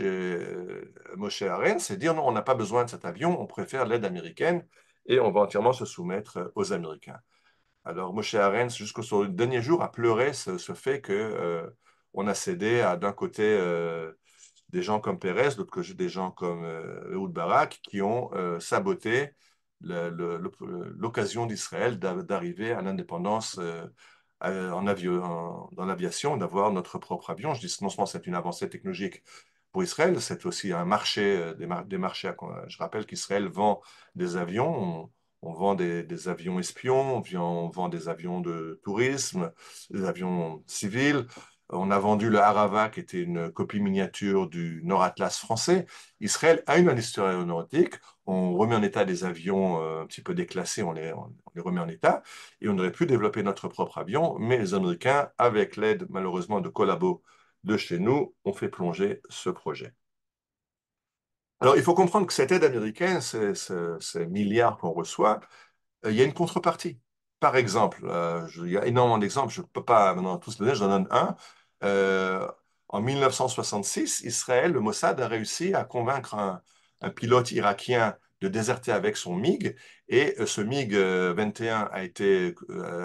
Arens et dire non, on n'a pas besoin de cet avion, on préfère l'aide américaine et on va entièrement se soumettre aux Américains. Alors, Moshe Arens, jusqu'au dernier jour, a pleuré ce fait que on a cédé à d'un côté des gens comme Pérez, de l'autre côté des gens comme Ehud Barak, qui ont saboté l'occasion d'Israël d'arriver à l'indépendance dans l'aviation, d'avoir notre propre avion. Je dis non seulement c'est une avancée technologique pour Israël, c'est aussi un marché, des marchés. Je rappelle qu'Israël vend des avions. On vend des avions espions, on vend des avions de tourisme, des avions civils. On a vendu le Harava, qui était une copie miniature du Nord Atlas français. Israël a une industrie aéronautique. On remet en état des avions un petit peu déclassés, on les remet en état. Et on aurait pu développer notre propre avion, mais les Américains, avec l'aide malheureusement de collabos de chez nous, ont fait plonger ce projet. Alors, il faut comprendre que cette aide américaine, ces milliards qu'on reçoit, il y a une contrepartie. Par exemple, il y a énormément d'exemples, je ne peux pas maintenant tous les donner, j'en donne un. Euh, En 1966, Israël, le Mossad a réussi à convaincre un pilote irakien de déserter avec son MiG, et ce MiG 21 a été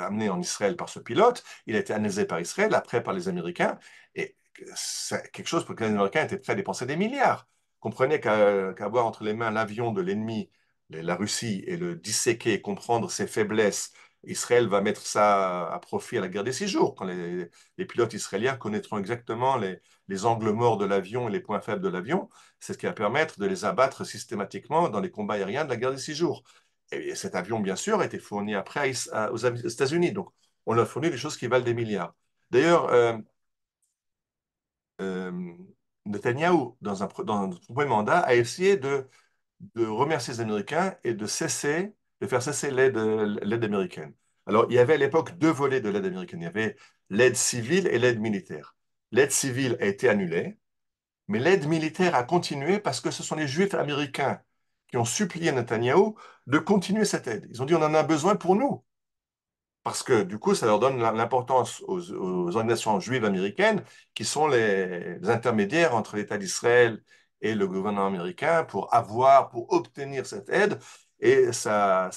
amené en Israël par ce pilote, il a été analysé par Israël, après par les Américains, et c'est quelque chose pour lequel les Américains étaient prêts à dépenser des milliards. Comprenez qu'avoir entre les mains l'avion de l'ennemi, la Russie, et le disséquer et comprendre ses faiblesses, Israël va mettre ça à profit à la guerre des 6 jours, quand les pilotes israéliens connaîtront exactement les angles morts de l'avion et les points faibles de l'avion. C'est ce qui va permettre de les abattre systématiquement dans les combats aériens de la guerre des 6 jours. Et cet avion, bien sûr, a été fourni après aux États-Unis. Donc, on leur fournit des choses qui valent des milliards. D'ailleurs, euh, Netanyahou, dans son premier mandat, a essayé de remercier les Américains et de faire cesser l'aide américaine. Alors, il y avait à l'époque deux volets de l'aide américaine. Il y avait l'aide civile et l'aide militaire. L'aide civile a été annulée, mais l'aide militaire a continué parce que ce sont les Juifs américains qui ont supplié Netanyahou de continuer cette aide. Ils ont dit, on en a besoin pour nous. Parce que du coup, ça leur donne l'importance aux organisations juives américaines qui sont les intermédiaires entre l'État d'Israël et le gouvernement américain pour obtenir cette aide. Et ça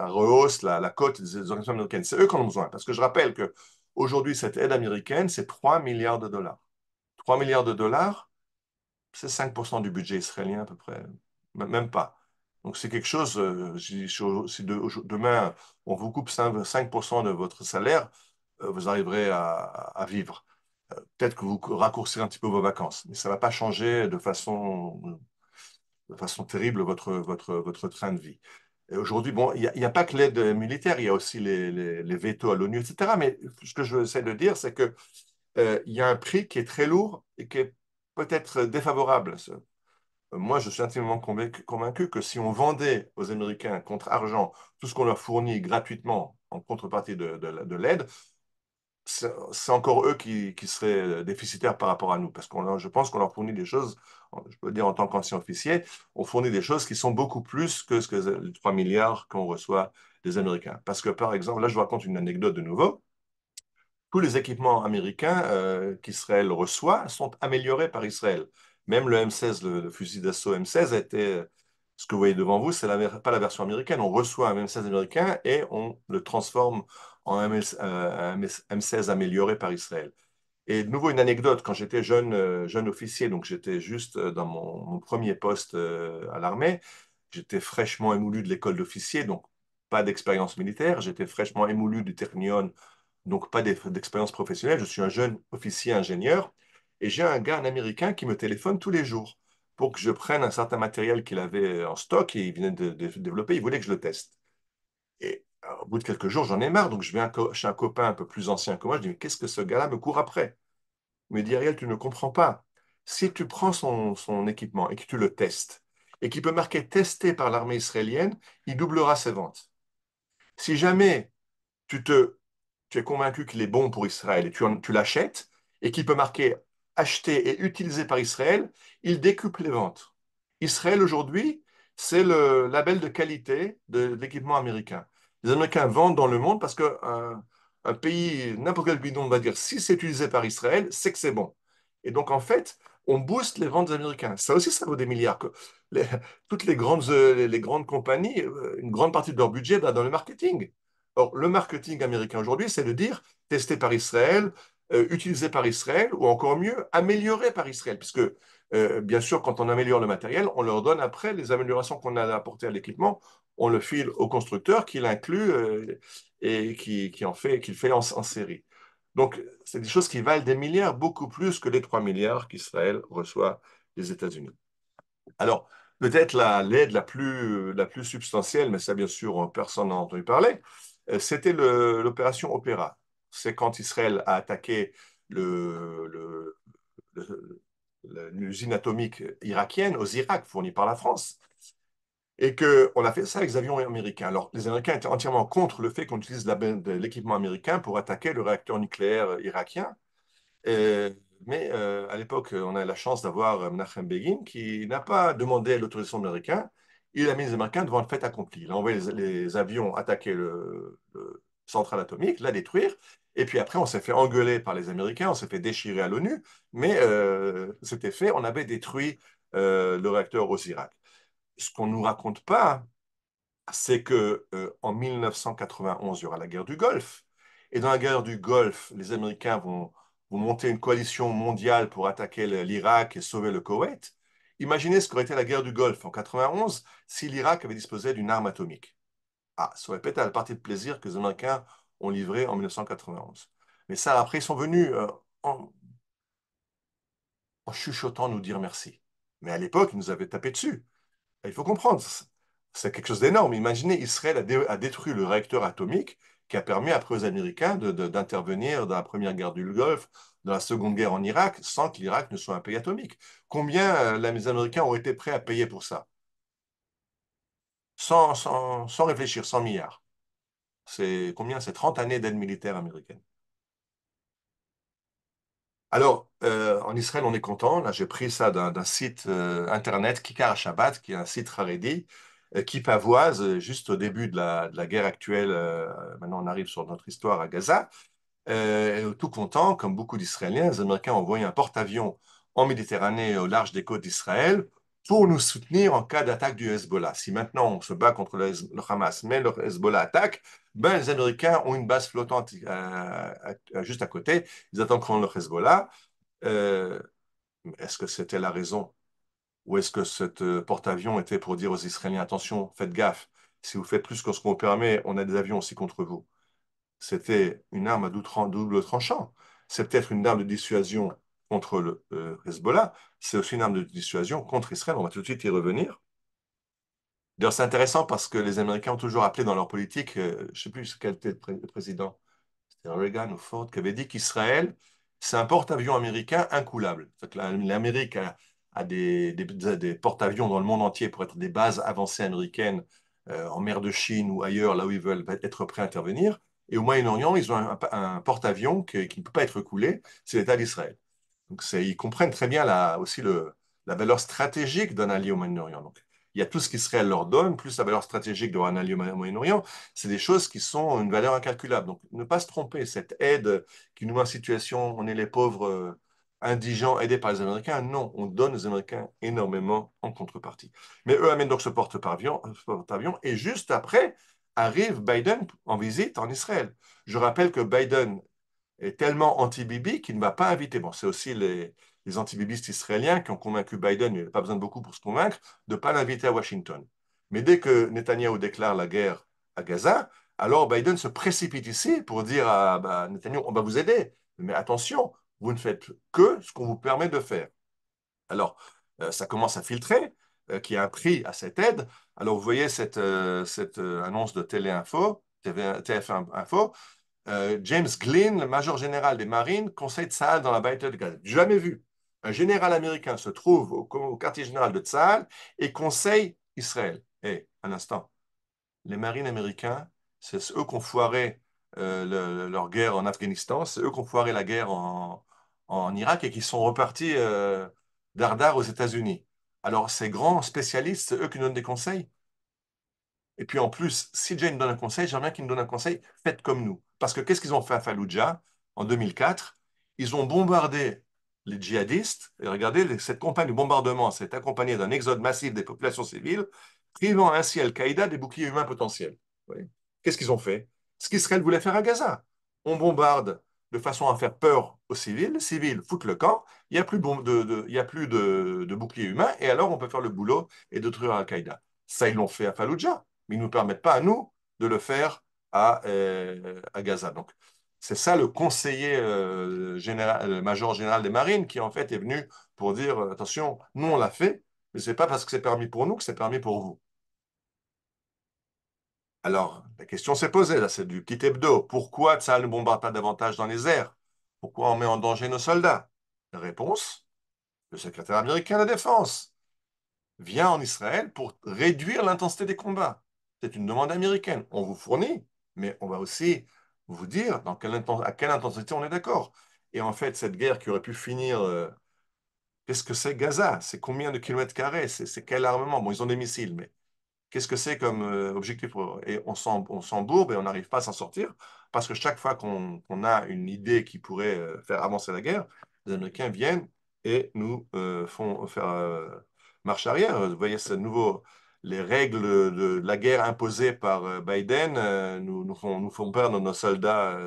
rehausse la cote des organisations américaines. C'est eux qui en ont besoin. Parce que je rappelle que aujourd'hui, cette aide américaine, c'est 3 milliards de dollars. 3 milliards de dollars, c'est 5% du budget israélien à peu près, même pas. Donc c'est quelque chose, si demain on vous coupe 5% de votre salaire, vous arriverez à vivre. Peut-être que vous raccourcirez un petit peu vos vacances, mais ça ne va pas changer de façon terrible votre train de vie. Et aujourd'hui, bon, il y a pas que l'aide militaire, il y a aussi les vétos à l'ONU, etc. Mais ce que je essaie de dire, c'est que il y a un prix qui est très lourd et qui est peut-être défavorable. Moi, je suis intimement convaincu que si on vendait aux Américains contre argent tout ce qu'on leur fournit gratuitement en contrepartie de l'aide, c'est encore eux qui seraient déficitaires par rapport à nous. Parce je pense qu'on leur fournit des choses, je peux dire en tant qu'ancien officier, on fournit des choses qui sont beaucoup plus que les 3 milliards qu'on reçoit des Américains. Parce que, par exemple, là, je vous raconte une anecdote de nouveau. Tous les équipements américains qu'Israël reçoit sont améliorés par Israël. Même le M16, le fusil d'assaut M16, a été, ce que vous voyez devant vous, c'est pas la version américaine. On reçoit un M16 américain et on le transforme en un M16 amélioré par Israël. Et de nouveau, une anecdote, quand j'étais jeune officier, donc j'étais juste dans mon premier poste à l'armée, j'étais fraîchement émoulu de l'école d'officier, donc pas d'expérience militaire, j'étais fraîchement émoulu du Technion, donc pas d'expérience professionnelle, je suis un jeune officier ingénieur, et j'ai un gars, un Américain, qui me téléphone tous les jours pour que je prenne un certain matériel qu'il avait en stock et il venait de développer, il voulait que je le teste. Et au bout de quelques jours, j'en ai marre. Donc, je vais chez un copain un peu plus ancien que moi. Je dis, mais qu'est-ce que ce gars-là me court après? Il me dit, Ariel, tu ne comprends pas. Si tu prends son équipement et que tu le testes, et qu'il peut marquer testé par l'armée israélienne, il doublera ses ventes. Si jamais tu te, tu es convaincu qu'il est bon pour Israël et tu l'achètes, et qu'il peut marquer acheté et utilisé par Israël, il décuple les ventes. Israël aujourd'hui, c'est le label de qualité de l'équipement américain. Les Américains vendent dans le monde parce qu'un un pays, n'importe quel bidon, on va dire, si c'est utilisé par Israël, c'est que c'est bon. Et donc, en fait, on booste les ventes des Américains. Ça aussi, ça vaut des milliards. Les- toutes les grandes compagnies, une grande partie de leur budget va dans le marketing. Or, le marketing américain aujourd'hui, c'est de dire testé par Israël, utilisé par Israël, ou encore mieux, amélioré par Israël. Puisque, bien sûr, quand on améliore le matériel, on leur donne après les améliorations qu'on a apportées à l'équipement, on le file au constructeur qui l'inclut et qu'il fait en série. Donc, c'est des choses qui valent des milliards, beaucoup plus que les 3 milliards qu'Israël reçoit des États-Unis. Alors, peut-être l'aide la plus substantielle, mais ça, bien sûr, personne n'a entendu parler, c'était l'opération Opéra. C'est quand Israël a attaqué le, le- le- l'usine atomique irakienne aux Irak, fournie par la France, et qu'on a fait ça avec des avions américains. Alors, les Américains étaient entièrement contre le fait qu'on utilise de l'équipement américain pour attaquer le réacteur nucléaire irakien. Euh, mais à l'époque, on a la chance d'avoir Menachem Begin qui n'a pas demandé l'autorisation américaine. Il a mis les Américains devant le fait accompli. Il a envoyé les avions attaquer le centrale atomique, la détruire. Et puis après, on s'est fait engueuler par les Américains, on s'est fait déchirer à l'ONU. Mais c'était fait, on avait détruit le réacteur au Irak. Ce qu'on ne nous raconte pas, c'est que en 1991, il y aura la guerre du Golfe. Et dans la guerre du Golfe, les Américains vont monter une coalition mondiale pour attaquer l'Irak et sauver le Koweït. Imaginez ce qu'aurait été la guerre du Golfe en 91 si l'Irak avait disposé d'une arme atomique. Ah, ça aurait peut-être à la partie de plaisir que les Américains ont livrée en 1991. Mais ça, après, ils sont venus en chuchotant nous dire merci. Mais à l'époque, ils nous avaient tapé dessus. Il faut comprendre, c'est quelque chose d'énorme. Imaginez, Israël a détruit le réacteur atomique qui a permis après aux Américains d'intervenir dans la première guerre du Golfe, dans la seconde guerre en Irak, sans que l'Irak ne soit un pays atomique. Combien les Américains ont été prêts à payer pour ça? Sans réfléchir, 100 milliards. C'est combien? C'est 30 années d'aide militaire américaine. Alors, en Israël, on est content. Là, j'ai pris ça d'un site internet, Kikar Shabbat, qui est un site Haredi, qui pavoise juste au début de la guerre actuelle. Maintenant, on arrive sur notre histoire à Gaza. Tout content, comme beaucoup d'Israéliens, les Américains ont envoyé un porte-avions en Méditerranée au large des côtes d'Israël pour nous soutenir en cas d'attaque du Hezbollah. Si maintenant on se bat contre le Hamas, mais le Hezbollah attaque, ben, les Américains ont une base flottante juste à côté. Ils attendront le Hezbollah. Euh, Est-ce que c'était la raison? Ou est-ce que ce porte-avions était pour dire aux Israéliens, attention, faites gaffe, si vous faites plus que ce qu'on permet, on a des avions aussi contre vous. C'était une arme à double tranchant. C'est peut-être une arme de dissuasion contre le Hezbollah, c'est aussi une arme de dissuasion contre Israël. On va tout de suite y revenir. D'ailleurs, c'est intéressant parce que les Américains ont toujours appelé dans leur politique, je ne sais plus quel était le président, c'était Reagan ou Ford, qui avait dit qu'Israël, c'est un porte-avions américain incoulable. En fait, l'Amérique a des porte-avions dans le monde entier pour être des bases avancées américaines en mer de Chine ou ailleurs, là où ils veulent être prêts à intervenir. Et au Moyen-Orient, ils ont un porte-avions qui ne peut pas être coulé, c'est l'État d'Israël. Donc, ils comprennent très bien aussi la valeur stratégique d'un allié au Moyen-Orient. Donc, il y a tout ce qu'Israël leur donne, plus la valeur stratégique d'avoir un allié au Moyen-Orient. C'est des choses qui sont une valeur incalculable. Donc, ne pas se tromper, cette aide qui nous met en situation, on est les pauvres indigents aidés par les Américains, non, on donne aux Américains énormément en contrepartie. Mais eux amènent donc ce porte-avions et juste après arrive Biden en visite en Israël. Je rappelle que Biden est tellement anti-Bibi qu'il ne va pas inviter. Bon, c'est aussi les anti-bibistes israéliens qui ont convaincu Biden, il n'a pas besoin de beaucoup pour se convaincre, de ne pas l'inviter à Washington. Mais dès que Netanyahou déclare la guerre à Gaza, alors Biden se précipite ici pour dire à Netanyahou, on va vous aider. Mais attention, vous ne faites que ce qu'on vous permet de faire. Alors, ça commence à filtrer, qu'il y a un prix à cette aide. Alors, vous voyez cette annonce de Téléinfo. TF1 Info, James Glynn, le major général des marines, conseille Tsahal dans la bataille de Gaza. Jamais vu. Un général américain se trouve au quartier général de Tsahal et conseille Israël. Et un instant, les marines américains, c'est eux qui ont foiré leur guerre en Afghanistan, c'est eux qui ont foiré la guerre en Irak et qui sont repartis dardard aux États-Unis. Alors, ces grands spécialistes, c'est eux qui donnent des conseils. Et puis en plus, si Jane me donne un conseil, j'aimerais bien qu'il me donne un conseil, faites comme nous. Parce que qu'est-ce qu'ils ont fait à Fallujah en 2004? Ils ont bombardé les djihadistes. Et regardez, cette campagne de bombardement s'est accompagnée d'un exode massif des populations civiles, privant ainsi Al-Qaïda des boucliers humains potentiels. Vous voyez. Qu'est-ce qu'ils ont fait? Ce qu'Israël voulait faire à Gaza. On bombarde de façon à faire peur aux civils, les civils foutent le camp, il n'y a plus, il y a plus de boucliers humains, et alors on peut faire le boulot et détruire Al-Qaïda. Ça, ils l'ont fait à Fallujah, mais ils ne nous permettent pas à nous de le faire à Gaza. Donc, c'est ça le conseiller général, le major général des marines qui en fait est venu pour dire attention, nous on l'a fait, mais c'est pas parce que c'est permis pour nous que c'est permis pour vous. Alors, la question s'est posée, là, c'est du petit hebdo. Pourquoi ça ne bombarde pas davantage dans les airs? Pourquoi on met en danger nos soldats? Réponse, le secrétaire américain de la Défense vient en Israël pour réduire l'intensité des combats. C'est une demande américaine. On vous fournit, mais on va aussi vous dire à quelle intensité on est d'accord. Et en fait, cette guerre qui aurait pu finir, qu'est-ce que c'est Gaza? C'est combien de kilomètres carrés? C'est quel armement? Bon, ils ont des missiles, mais qu'est-ce que c'est comme objectif? Et on s'embourbe et on n'arrive pas à s'en sortir parce que chaque fois qu'on a une idée qui pourrait faire avancer la guerre, les Américains viennent et nous font faire marche arrière. Vous voyez, c'est nouveau. Les règles de la guerre imposées par Biden nous font perdre nos soldats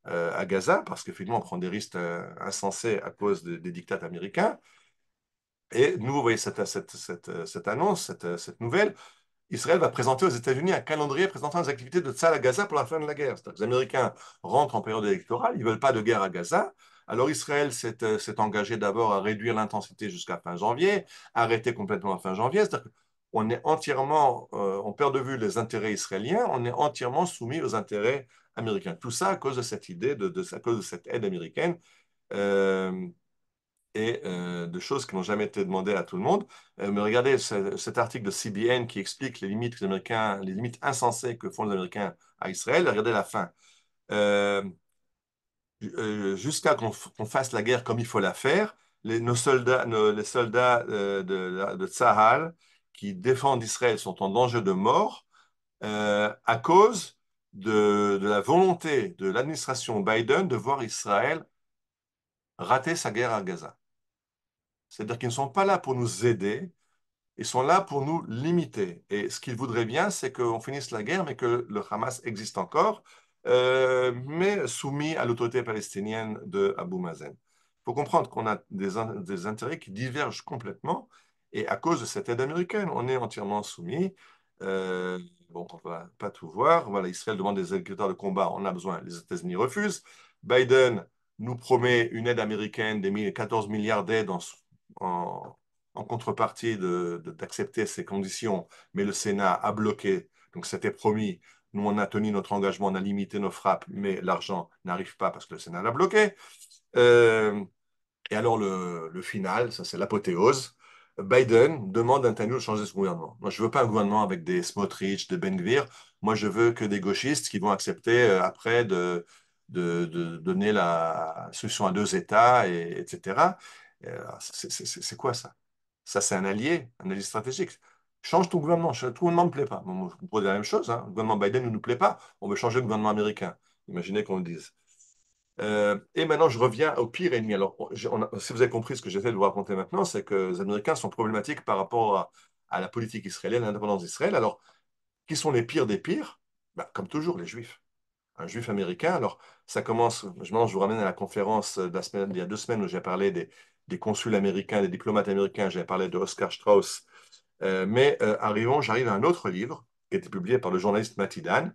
à Gaza parce qu'effectivement, on prend des risques insensés à cause des dictats américains. Et nous, vous voyez cette annonce, cette nouvelle. Israël va présenter aux États-Unis un calendrier présentant les activités de Tsahal à Gaza pour la fin de la guerre. C'est-à-dire que les Américains rentrent en période électorale, ils ne veulent pas de guerre à Gaza. Alors Israël s'est engagé d'abord à réduire l'intensité jusqu'à fin janvier, arrêter complètement à fin janvier. C'est-à-dire qu'on est entièrement, on perd de vue les intérêts israéliens, on est entièrement soumis aux intérêts américains. Tout ça à cause de cette idée, à cause de cette aide américaine. Euh, et de choses qui n'ont jamais été demandées à tout le monde. Mais regardez cet article de CBN qui explique les limites, les limites insensées que font les Américains à Israël. Regardez la fin. Euh, Jusqu'à qu'on fasse la guerre comme il faut la faire, les soldats de Tsahal qui défendent Israël sont en danger de mort à cause de la volonté de l'administration Biden de voir Israël rater sa guerre à Gaza. C'est-à-dire qu'ils ne sont pas là pour nous aider, ils sont là pour nous limiter. Et ce qu'ils voudraient bien, c'est qu'on finisse la guerre, mais que le Hamas existe encore, mais soumis à l'autorité palestinienne de Abu Mazen. Il faut comprendre qu'on a des intérêts qui divergent complètement, et à cause de cette aide américaine, on est entièrement soumis. Bon, on ne va pas tout voir. Voilà, Israël demande des hélicoptères de combat, on a besoin, les États-Unis refusent. Biden nous promet une aide américaine, 14 milliards d'aides en, en contrepartie d'accepter ces conditions, mais le Sénat a bloqué. Donc c'était promis. Nous, on a tenu notre engagement, on a limité nos frappes, mais l'argent n'arrive pas parce que le Sénat l'a bloqué. Euh, et alors le final, ça c'est l'apothéose. Biden demande à Netanyahu de changer son gouvernement. Moi, je ne veux pas un gouvernement avec des Smotrich, des Ben-Gvir. Moi, je veux que des gauchistes qui vont accepter après de donner la solution à deux États, etc. C'est quoi ça? Ça, c'est un allié stratégique. Change ton gouvernement. Tout le gouvernement ne me plaît pas. Bon, je vous pose la même chose. Hein. Le gouvernement Biden ne nous plaît pas. On veut changer le gouvernement américain. Imaginez qu'on le dise. Et maintenant, je reviens au pire ennemi. Alors, si vous avez compris ce que j'essaie de vous raconter maintenant, c'est que les Américains sont problématiques par rapport à la politique israélienne, à l'indépendance d'Israël. Alors, qui sont les pires des pires? Ben, comme toujours, les Juifs. Un Juif américain. Alors, ça commence, je vous ramène à la conférence de la semaine, il y a 2 semaines où j'ai parlé des consuls américains, des diplomates américains. J'ai parlé de Oscar Strauss. J'arrive à un autre livre qui a été publié par le journaliste Matidan,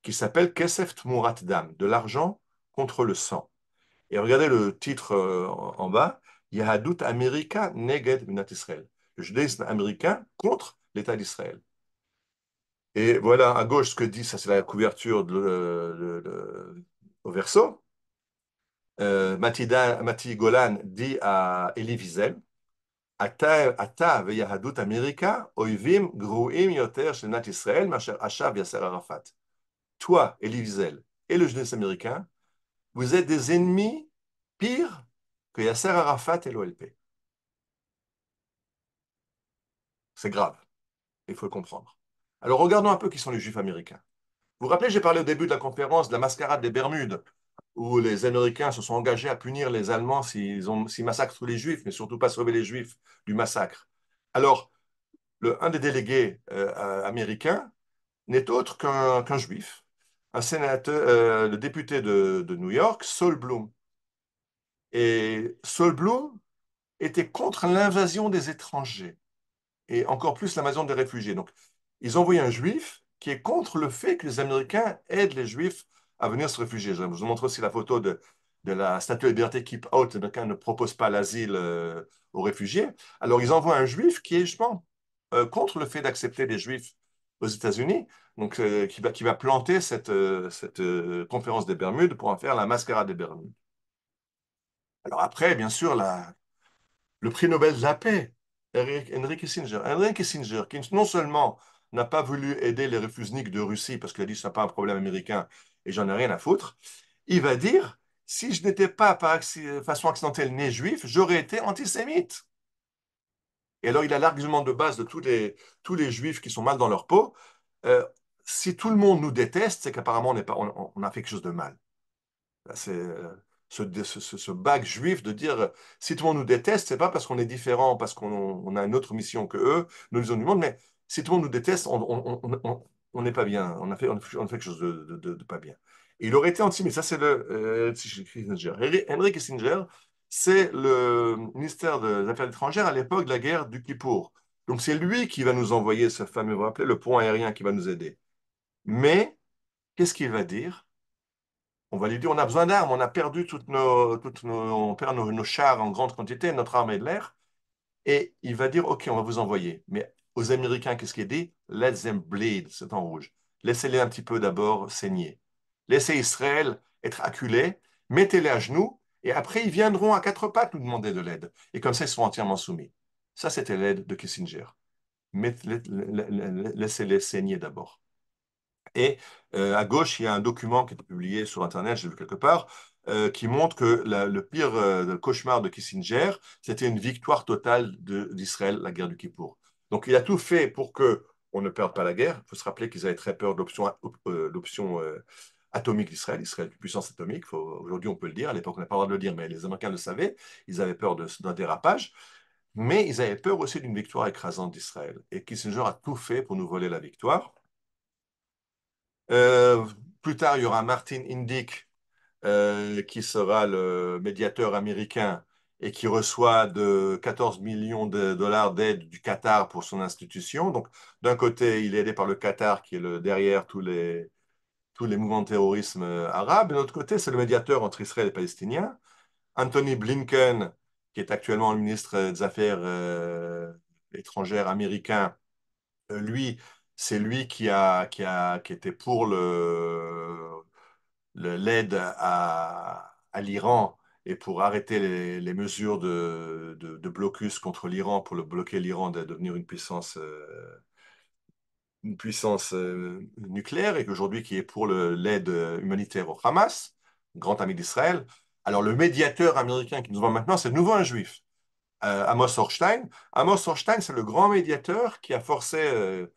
qui s'appelle Kesef Tmurat Dam, de l'argent contre le sang. Et regardez le titre en bas, Yahadut Amerika Neged Minat Israël, le judaïsme américain contre l'État d'Israël. Et voilà, à gauche, ce que dit, ça c'est la couverture au verso. Mati Golan dit à Elie Wiesel, אתה ויהדות אמריקה אויבים גרועים יותר של מדינת ישראל מאשר אש"ף ויאסר ערפאת. Toi, Elie Wiesel, et le jeunesse américain, vous êtes des ennemis pires que Yasser Arafat et l'OLP. C'est grave, il faut le comprendre. Alors regardons un peu qui sont les juifs américains. Vous vous rappelez, j'ai parlé au début de la conférence de la mascarade des Bermudes, où les Américains se sont engagés à punir les Allemands s'ils massacrent tous les Juifs, mais surtout pas sauver les Juifs du massacre. Alors, un des délégués américains n'est autre qu'un Juif, un sénateur, le député de New York, Saul Bloom. Et Saul Bloom était contre l'invasion des étrangers et encore plus l'invasion des réfugiés. Donc, ils ont envoyé un juif qui est contre le fait que les Américains aident les juifs à venir se réfugier. Je vous montre aussi la photo de la statue de liberté Keep Out. Les Américains ne proposent pas l'asile aux réfugiés. Alors, ils envoient un juif qui est justement contre le fait d'accepter les juifs aux États-Unis, donc qui va planter cette conférence des Bermudes pour en faire la mascarade des Bermudes. Alors après, bien sûr, le prix Nobel de la paix, Henry Kissinger. Henry Kissinger, qui non seulement n'a pas voulu aider les refusniks de Russie parce qu'il a dit ce n'est pas un problème américain et j'en ai rien à foutre, il va dire si je n'étais pas par façon accidentelle né juif, j'aurais été antisémite. Et alors il a l'argument de base de tous les juifs qui sont mal dans leur peau. Euh, si tout le monde nous déteste, c'est qu'apparemment on a fait quelque chose de mal. C'est ce bac juif de dire si tout le monde nous déteste, c'est pas parce qu'on est différent, parce qu'on a une autre mission que eux, nous lisons du monde, mais si tout le monde nous déteste, on n'est pas bien, on a fait quelque chose de pas bien. Et il aurait été anti, mais ça c'est Kissinger. Henry Kissinger, c'est le ministère des Affaires étrangères à l'époque de la guerre du Kippour. Donc c'est lui qui va nous envoyer ce fameux, vous vous rappelez, le pont aérien qui va nous aider. Mais qu'est-ce qu'il va dire? On va lui dire, on a besoin d'armes, on a perdu on perd nos chars en grande quantité, notre armée de l'air. Et il va dire, OK, on va vous envoyer. Mais aux Américains, qu'est-ce qu'il dit? Let them bleed, c'est en rouge. Laissez-les un petit peu d'abord saigner. Laissez Israël être acculé, mettez-les à genoux, et après ils viendront à quatre pattes nous demander de l'aide. Et comme ça, ils seront entièrement soumis. Ça, c'était l'aide de Kissinger. Laissez-les saigner d'abord. Et à gauche, il y a un document qui est publié sur Internet, j'ai vu quelque part, qui montre que le pire cauchemar de Kissinger, c'était une victoire totale d'Israël, la guerre du Kippour. Donc il a tout fait pour que on ne perde pas la guerre. Il faut se rappeler qu'ils avaient très peur de l'option atomique d'Israël. Israël est une puissance atomique. Aujourd'hui, on peut le dire. À l'époque, on n'a pas le droit de le dire, mais les Américains le savaient. Ils avaient peur d'un dérapage. Mais ils avaient peur aussi d'une victoire écrasante d'Israël. Et Kissinger a tout fait pour nous voler la victoire. Euh, Plus tard, il y aura Martin Indyk, qui sera le médiateur américain et qui reçoit de 14 millions de dollars d'aide du Qatar pour son institution. Donc, d'un côté, il est aidé par le Qatar, qui est derrière tous les mouvements de terrorisme arabes. De l'autre côté, c'est le médiateur entre Israël et les Palestiniens. Anthony Blinken, qui est actuellement le ministre des Affaires étrangères américain, lui, c'est lui qui était pour l'aide à l'Iran et pour arrêter les mesures de blocus contre l'Iran, pour bloquer l'Iran de devenir une puissance nucléaire, et qu'aujourd'hui qui est pour l'aide humanitaire au Hamas, grand ami d'Israël. Alors le médiateur américain qui nous voit maintenant, c'est de nouveau un juif. Amos Hochstein. Amos Hochstein, c'est le grand médiateur qui a forcé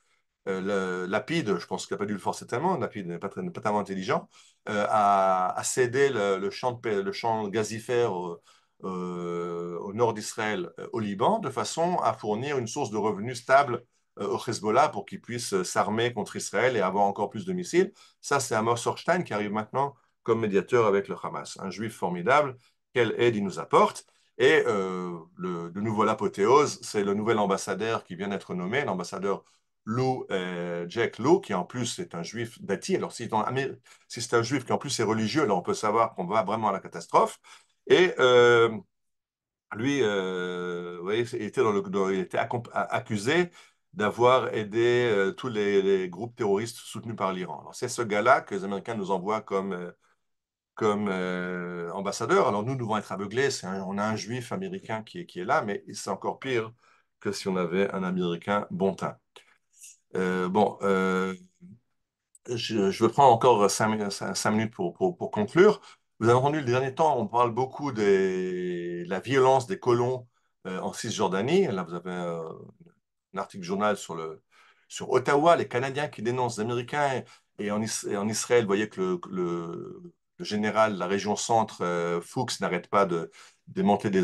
Lapide, je pense qu'il n'a pas dû le forcer tellement, Lapide n'est pas tellement intelligent, à céder le champ gazifère au nord d'Israël, au Liban, de façon à fournir une source de revenus stable au Hezbollah pour qu'il puisse s'armer contre Israël et avoir encore plus de missiles. Ça, c'est Amos Hochstein qui arrive maintenant comme médiateur avec le Hamas. Un juif formidable, quelle aide il nous apporte. Et de nouveau, l'apothéose, c'est le nouvel ambassadeur qui vient d'être nommé, l'ambassadeur Jack Lew, qui en plus est un juif dati. Alors, si c'est un juif qui en plus est religieux, là, on peut savoir qu'on va vraiment à la catastrophe. Et lui, vous voyez, il était accusé d'avoir aidé tous les groupes terroristes soutenus par l'Iran. Alors, c'est ce gars-là que les Américains nous envoient comme ambassadeur. Alors, nous devons être aveuglés. On a un juif américain qui est là, mais c'est encore pire que si on avait un Américain bon teint. Bon, je vais prendre encore 5 minutes pour conclure. Vous avez entendu le dernier temps, on parle beaucoup de la violence des colons en Cisjordanie. Là, vous avez un article journal sur Ottawa, les Canadiens qui dénoncent les Américains. Et en Israël, vous voyez que le général de la région centre, Fuchs, n'arrête pas de démanteler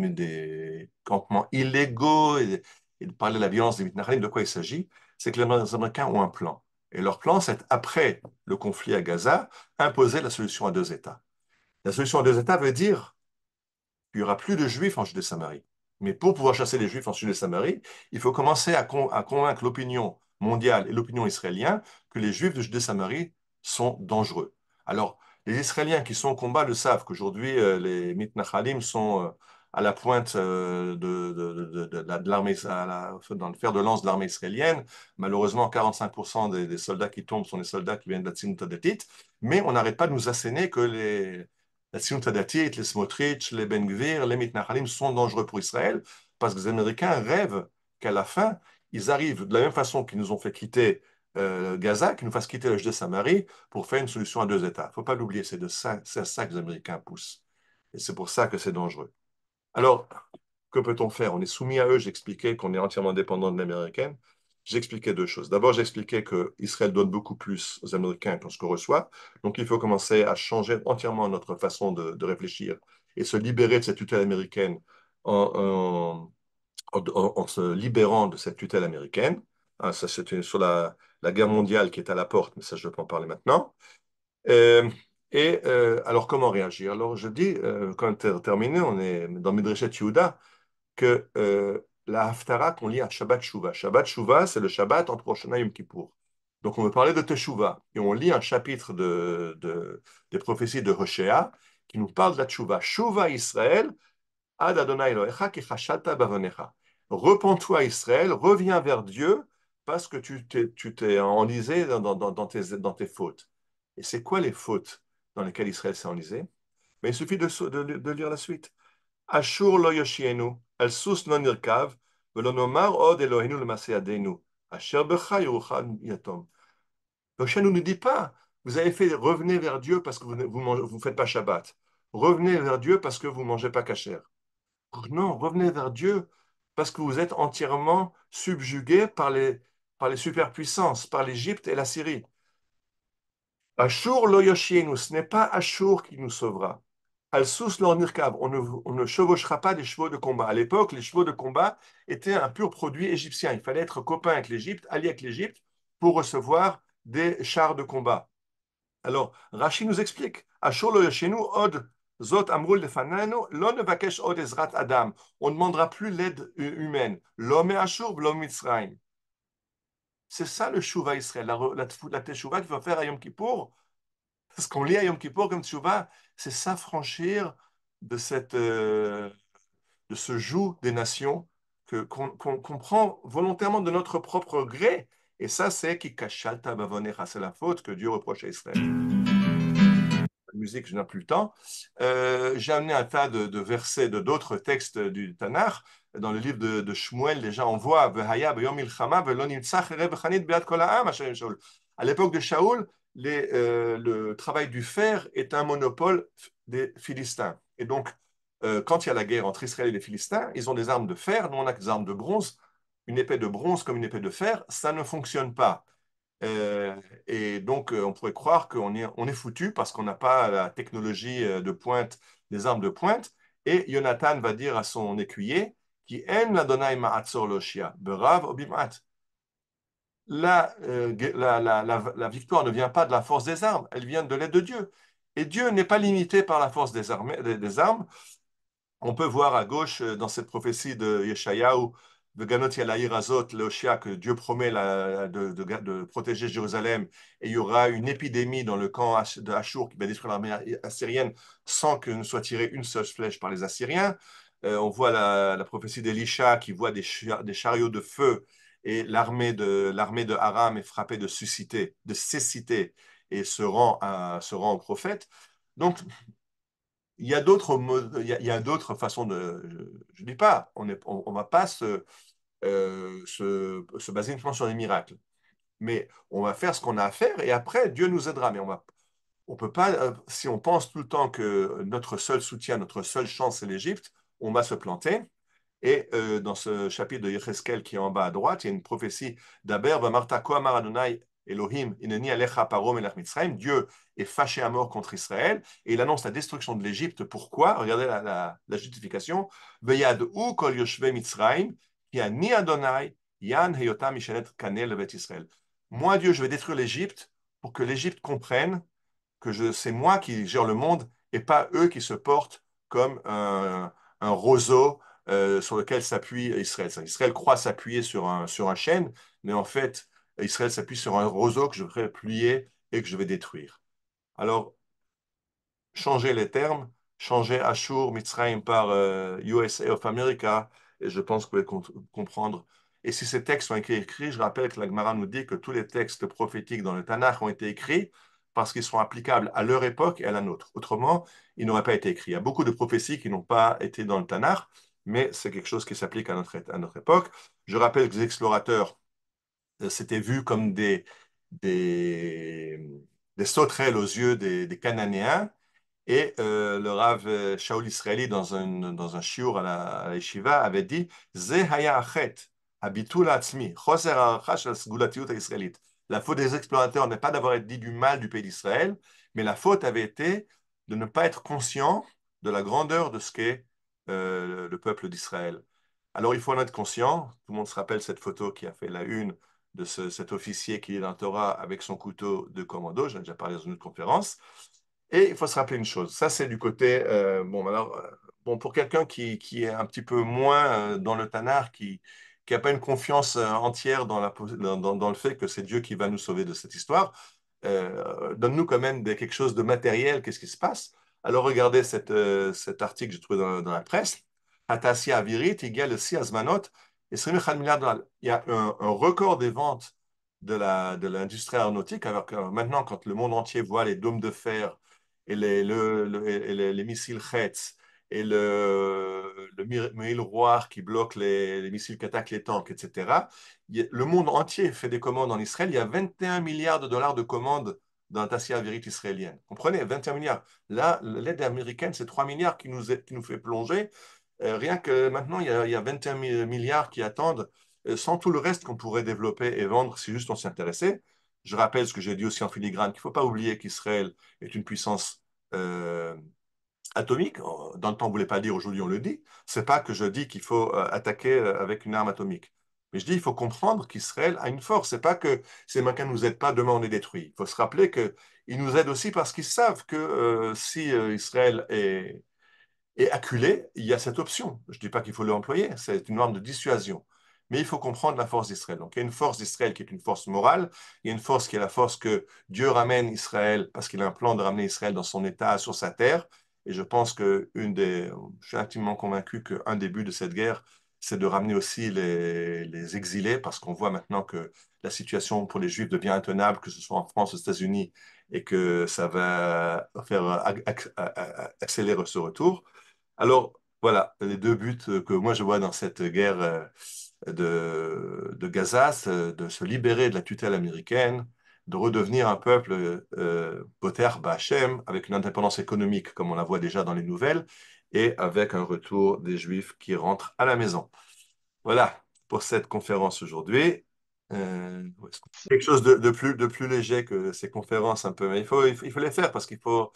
des campements illégaux et de parler de la violence des Mitnachalim. De quoi il s'agit? C'est que les Américains ont un plan. Et leur plan, c'est, après le conflit à Gaza, imposer la solution à deux États. La solution à deux États veut dire qu'il n'y aura plus de juifs en Judée-Samarie. Mais pour pouvoir chasser les juifs en Judée-Samarie, il faut commencer à convaincre l'opinion mondiale et l'opinion israélienne que les juifs de Judée-Samarie sont dangereux. Alors, les Israéliens qui sont au combat le savent qu'aujourd'hui, les mitnachalim sont à la pointe de l'armée, dans le fer de lance de l'armée israélienne. Malheureusement, 45% des soldats qui tombent sont des soldats qui viennent de la Tzimut Datit, mais on n'arrête pas de nous asséner que la Tzimut Datit, les Smotrich, les Ben Gvir, les Mitnachalim sont dangereux pour Israël parce que les Américains rêvent qu'à la fin, ils arrivent de la même façon qu'ils nous ont fait quitter Gaza, qu'ils nous fassent quitter le Judée-Samarie pour faire une solution à deux États. Il ne faut pas l'oublier, c'est à ça que les Américains poussent. Et c'est pour ça que c'est dangereux. Alors, que peut-on faire? On est soumis à eux. J'expliquais qu'on est entièrement dépendant de l'américaine. J'expliquais deux choses. D'abord, j'expliquais qu'Israël donne beaucoup plus aux Américains que ce qu'on reçoit. Donc, il faut commencer à changer entièrement notre façon de réfléchir et se libérer de cette tutelle américaine en, en se libérant de cette tutelle américaine. Ah, ça, c'est sur la guerre mondiale qui est à la porte, mais ça, je ne vais pas en parler maintenant. Euh, alors, comment réagir? Alors, je dis, quand terminé, on est dans Midrashet Yehuda, que la Haftara qu'on lit à Shabbat Shuvah. Shabbat Shuvah, c'est le Shabbat entre Rosh Hashanah et Yom Kippour. Donc, on veut parler de Teshuvah. Et on lit un chapitre des prophéties de Hoshéa qui nous parle de la Teshuvah. Shuvah Israël, Ad Adonai Elohecha ki chashalta bavonecha. Repens-toi Israël, reviens vers Dieu parce que tu t'es enlisé dans tes fautes. Et c'est quoi les fautes dans lesquelles Israël s'est enlisé? Mais il suffit de lire la suite. Ashur lo yoshienu, el sus non nirkav, velo nomar od Eloheinu l'maseh yadenu, asher becha yerucham yatom. Hoshéa nous dit pas, vous avez fait revenez vers Dieu parce que vous faites pas Shabbat. Revenez vers Dieu parce que vous mangez pas kasher. Non, revenez vers Dieu parce que vous êtes entièrement subjugué par les superpuissances, par l'Égypte et la Syrie. Ashur lo yoshienu, ce n'est pas Ashur qui nous sauvera. Al-Sus lor nirkav, on ne chevauchera pas des chevaux de combat. À l'époque, les chevaux de combat étaient un pur produit égyptien. Il fallait être copain avec l'Égypte, allié avec l'Égypte, pour recevoir des chars de combat. Alors, Rashi nous explique, Ashur lo yashenu od zot amrul lefananu lo nevakesh od ezrat adam. On ne demandera plus l'aide humaine. L'homme est Ashur, l'homme Mitzrayim. C'est ça le Shuvah Israël, la Teshuvah qu'il faut faire à Yom Kippour. Ce qu'on lit à Yom Kippour comme Teshuvah, c'est s'affranchir de de ce joug des nations qu'on prend volontairement de notre propre gré. Et ça, c'est qui kashalta bavonecha, c'est la faute que Dieu reproche à Israël. Musique, je n'ai plus le temps. J'ai amené un tas de versets de d'autres textes du Tanakh. Dans le livre de Shmuel, déjà, on voit à l'époque de Shaoul, le travail du fer est un monopole des Philistins. Et donc, quand il y a la guerre entre Israël et les Philistins, ils ont des armes de fer, nous on a des armes de bronze. Une épée de bronze comme une épée de fer, ça ne fonctionne pas. Et donc, on pourrait croire on est foutu parce qu'on n'a pas la technologie de pointe, des armes de pointe. Et Jonathan va dire à son écuyer, qui aime l'Adonai ma'atzor loshia, berav obimat. La victoire ne vient pas de la force des armes, elle vient de l'aide de Dieu. Et Dieu n'est pas limité par la force des armes. On peut voir à gauche, dans cette prophétie de Yeshayahu, de Ganot Yalaïr Azot, l'Oshia, que Dieu promet de protéger Jérusalem, et il y aura une épidémie dans le camp de Achour qui va détruire l'armée assyrienne sans que ne soit tirée une seule flèche par les Assyriens. On voit la prophétie d'Élisha qui voit des chariots de feu et l'armée de Aram est frappée de cécité et se rend au prophète. Donc, il y a il y a d'autres façons je dis pas, on va pas se baser uniquement sur les miracles, mais on va faire ce qu'on a à faire et après Dieu nous aidera. Mais on peut pas, si on pense tout le temps que notre seul soutien, notre seule chance c'est l'Égypte, on va se planter. Et dans ce chapitre de Yecheskel qui est en bas à droite, il y a une prophétie d'Aber, Vamarta ko amar Adonai Elohim, ineni alecha paro melech Mitzrayim. Dieu est fâché à mort contre Israël et il annonce la destruction de l'Égypte. Pourquoi? Regardez la justification. Veyad ou kol yoshve Mitzrayim, qui a ni Adonai, yan heyota mishenet kanel levet Israël. Moi, Dieu, je vais détruire l'Égypte pour que l'Égypte comprenne que c'est moi qui gère le monde et pas eux qui se portent comme un roseau sur lequel s'appuie Israël. Israël croit s'appuyer sur un chêne, mais en fait, Israël s'appuie sur un roseau que je vais plier et que je vais détruire. Alors, changer les termes, changer Ashur, Mitzrayim par USA of America, et je pense que vous pouvez comprendre. Et si ces textes ont été écrits, je rappelle que la Gemara nous dit que tous les textes prophétiques dans le Tanakh ont été écrits parce qu'ils sont applicables à leur époque et à la nôtre. Autrement, ils n'auraient pas été écrits. Il y a beaucoup de prophéties qui n'ont pas été dans le Tanakh, mais c'est quelque chose qui s'applique à notre époque. Je rappelle que les explorateurs s'étaient vus comme des, des sauterelles aux yeux des Cananéens et le Rav Shaul Israeli, dans un shiur à la yeshiva, avait dit Ze haya achet, habitul atzmi, choser ha'aracha shel sgulatiyut israélite. La faute des explorateurs n'est pas d'avoir dit du mal du pays d'Israël, mais la faute avait été de ne pas être conscient de la grandeur de ce qu'est le peuple d'Israël. Alors il faut en être conscient. Tout le monde se rappelle cette photo qui a fait la une de cet officier qui est dans la Torah avec son couteau de commando. J'en ai déjà parlé dans une autre conférence. Et il faut se rappeler une chose, ça c'est du côté, bon, pour quelqu'un qui est un petit peu moins dans le Tanakh, qui n'a pas une confiance entière dans le fait que c'est Dieu qui va nous sauver de cette histoire, donne-nous quand même quelque chose de matériel, qu'est-ce qui se passe? Alors regardez cet article que j'ai trouvé dans la presse, Atassia Avirit, égale 6 Azmanot, et 21 milliards de dollars. Il y a un record des ventes de l'industrie aéronautique, alors que maintenant, quand le monde entier voit les dômes de fer et les missiles Hetz et Roi qui bloque les missiles qui attaquent les tanks, etc. Le monde entier fait des commandes en Israël. Il y a 21 milliards de dollars de commandes dans la Tassia Avirit israélienne. Comprenez, 21 milliards. Là, l'aide américaine, c'est 3 milliards qui nous fait plonger. Rien que maintenant, il y a 21 milliards qui attendent, sans tout le reste qu'on pourrait développer et vendre si juste on s'y intéressait. Je rappelle ce que j'ai dit aussi en filigrane, qu'il ne faut pas oublier qu'Israël est une puissance euh, atomique. Dans le temps, on ne voulait pas dire, aujourd'hui on le dit. C'est pas que je dis qu'il faut attaquer avec une arme atomique. Mais je dis qu'il faut comprendre qu'Israël a une force. C'est pas que ces Américains ne nous aident pas, demain on est détruit. Il faut se rappeler qu'ils nous aident aussi parce qu'ils savent que si Israël est acculé, il y a cette option. Je ne dis pas qu'il faut l'employer, c'est une arme de dissuasion. Mais il faut comprendre la force d'Israël. Donc il y a une force d'Israël qui est une force morale, il y a une force qui est la force que Dieu ramène Israël parce qu'il a un plan de ramener Israël dans son état, sur sa terre. Et je pense je suis intimement convaincu qu'un des buts de cette guerre, c'est de ramener aussi les exilés, parce qu'on voit maintenant que la situation pour les Juifs devient intenable, que ce soit en France, aux États-Unis, et que ça va faire accélérer ce retour. Alors, voilà, les deux buts que moi je vois dans cette guerre de Gaza, c'est de se libérer de la tutelle américaine, de redevenir un peuple Poter Ba'Hashem, avec une indépendance économique, comme on la voit déjà dans les nouvelles, et avec un retour des Juifs qui rentrent à la maison. Voilà pour cette conférence aujourd'hui. Quelque chose de plus léger que ces conférences un peu, mais il faut les faire parce qu'il faut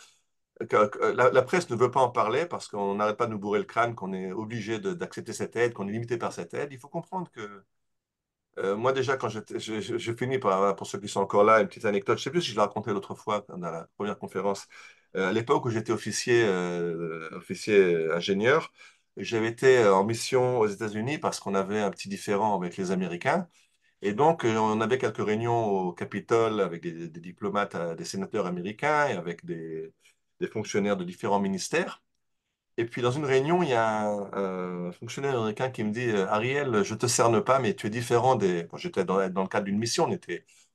la presse ne veut pas en parler parce qu'on n'arrête pas de nous bourrer le crâne, qu'on est obligé d'accepter cette aide, qu'on est limité par cette aide. Il faut comprendre que moi déjà, quand je finis pour ceux qui sont encore là, une petite anecdote, je ne sais plus si je l'ai raconté l'autre fois dans la première conférence. À l'époque où j'étais officier ingénieur, j'avais été en mission aux États-Unis parce qu'on avait un petit différend avec les Américains. Et donc, on avait quelques réunions au Capitole avec des diplomates, des sénateurs américains et avec des fonctionnaires de différents ministères. Et puis dans une réunion, il y a un fonctionnaire américain qui me dit, Ariel, je te cerne pas, mais tu es différent des... Bon, j'étais dans le cadre d'une mission,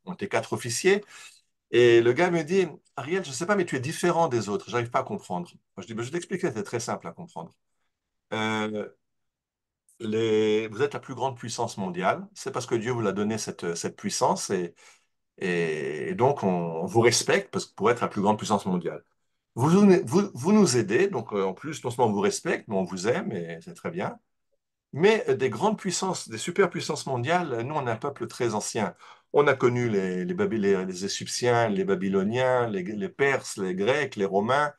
on était quatre officiers. Et le gars me dit, Ariel, je ne sais pas, mais tu es différent des autres. J'arrive pas à comprendre. Moi, je dis, ben, je vais t'expliquer, c'est très simple à comprendre. Euh, vous êtes la plus grande puissance mondiale. C'est parce que Dieu vous a donné cette puissance et donc on vous respecte parce que pour être la plus grande puissance mondiale. Vous nous aidez, donc en plus, non seulement on vous respecte, mais on vous aime et c'est très bien. Mais des grandes puissances, des superpuissances mondiales, nous, on est un peuple très ancien. On a connu les Égyptiens, les Babyloniens, les Perses, les Grecs, les Romains.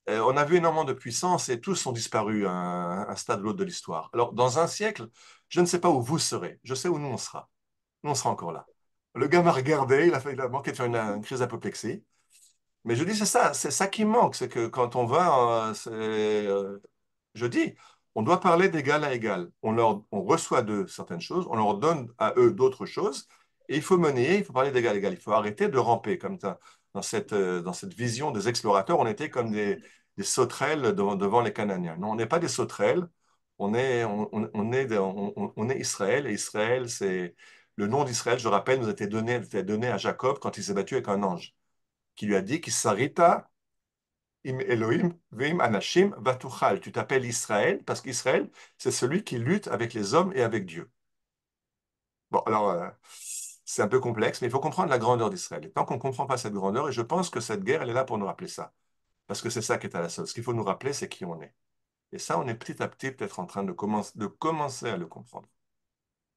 On a vu énormément de puissances et tous ont disparu à un stade ou l'autre de l'histoire. Alors, dans un siècle, je ne sais pas où vous serez. Je sais où nous, on sera. Nous, on sera encore là. Le gars m'a regardé, il a manqué de faire une crise d'apoplexie. Mais je dis, c'est ça qui manque, c'est que quand on va, je dis, on doit parler d'égal à égal. On reçoit d'eux certaines choses, on leur donne à eux d'autres choses, et il faut parler d'égal à égal. Il faut arrêter de ramper comme ça. Dans cette vision des explorateurs, on était comme des sauterelles devant les Cananéens. Non, on n'est pas des sauterelles, on est Israël, et Israël, c'est le nom d'Israël, je rappelle, nous a été donné à Jacob quand il s'est battu avec un ange, qui lui a dit qu'il s'arrêta Im Elohim, Vim Anashim, Vatuchal. Tu t'appelles Israël parce qu'Israël, c'est celui qui lutte avec les hommes et avec Dieu. Bon, alors, c'est un peu complexe, mais il faut comprendre la grandeur d'Israël. Et tant qu'on ne comprend pas cette grandeur, et je pense que cette guerre, elle est là pour nous rappeler ça. Parce que c'est ça qui est à la source. Ce qu'il faut nous rappeler, c'est qui on est. Et ça, on est petit à petit peut-être en train de commencer à le comprendre.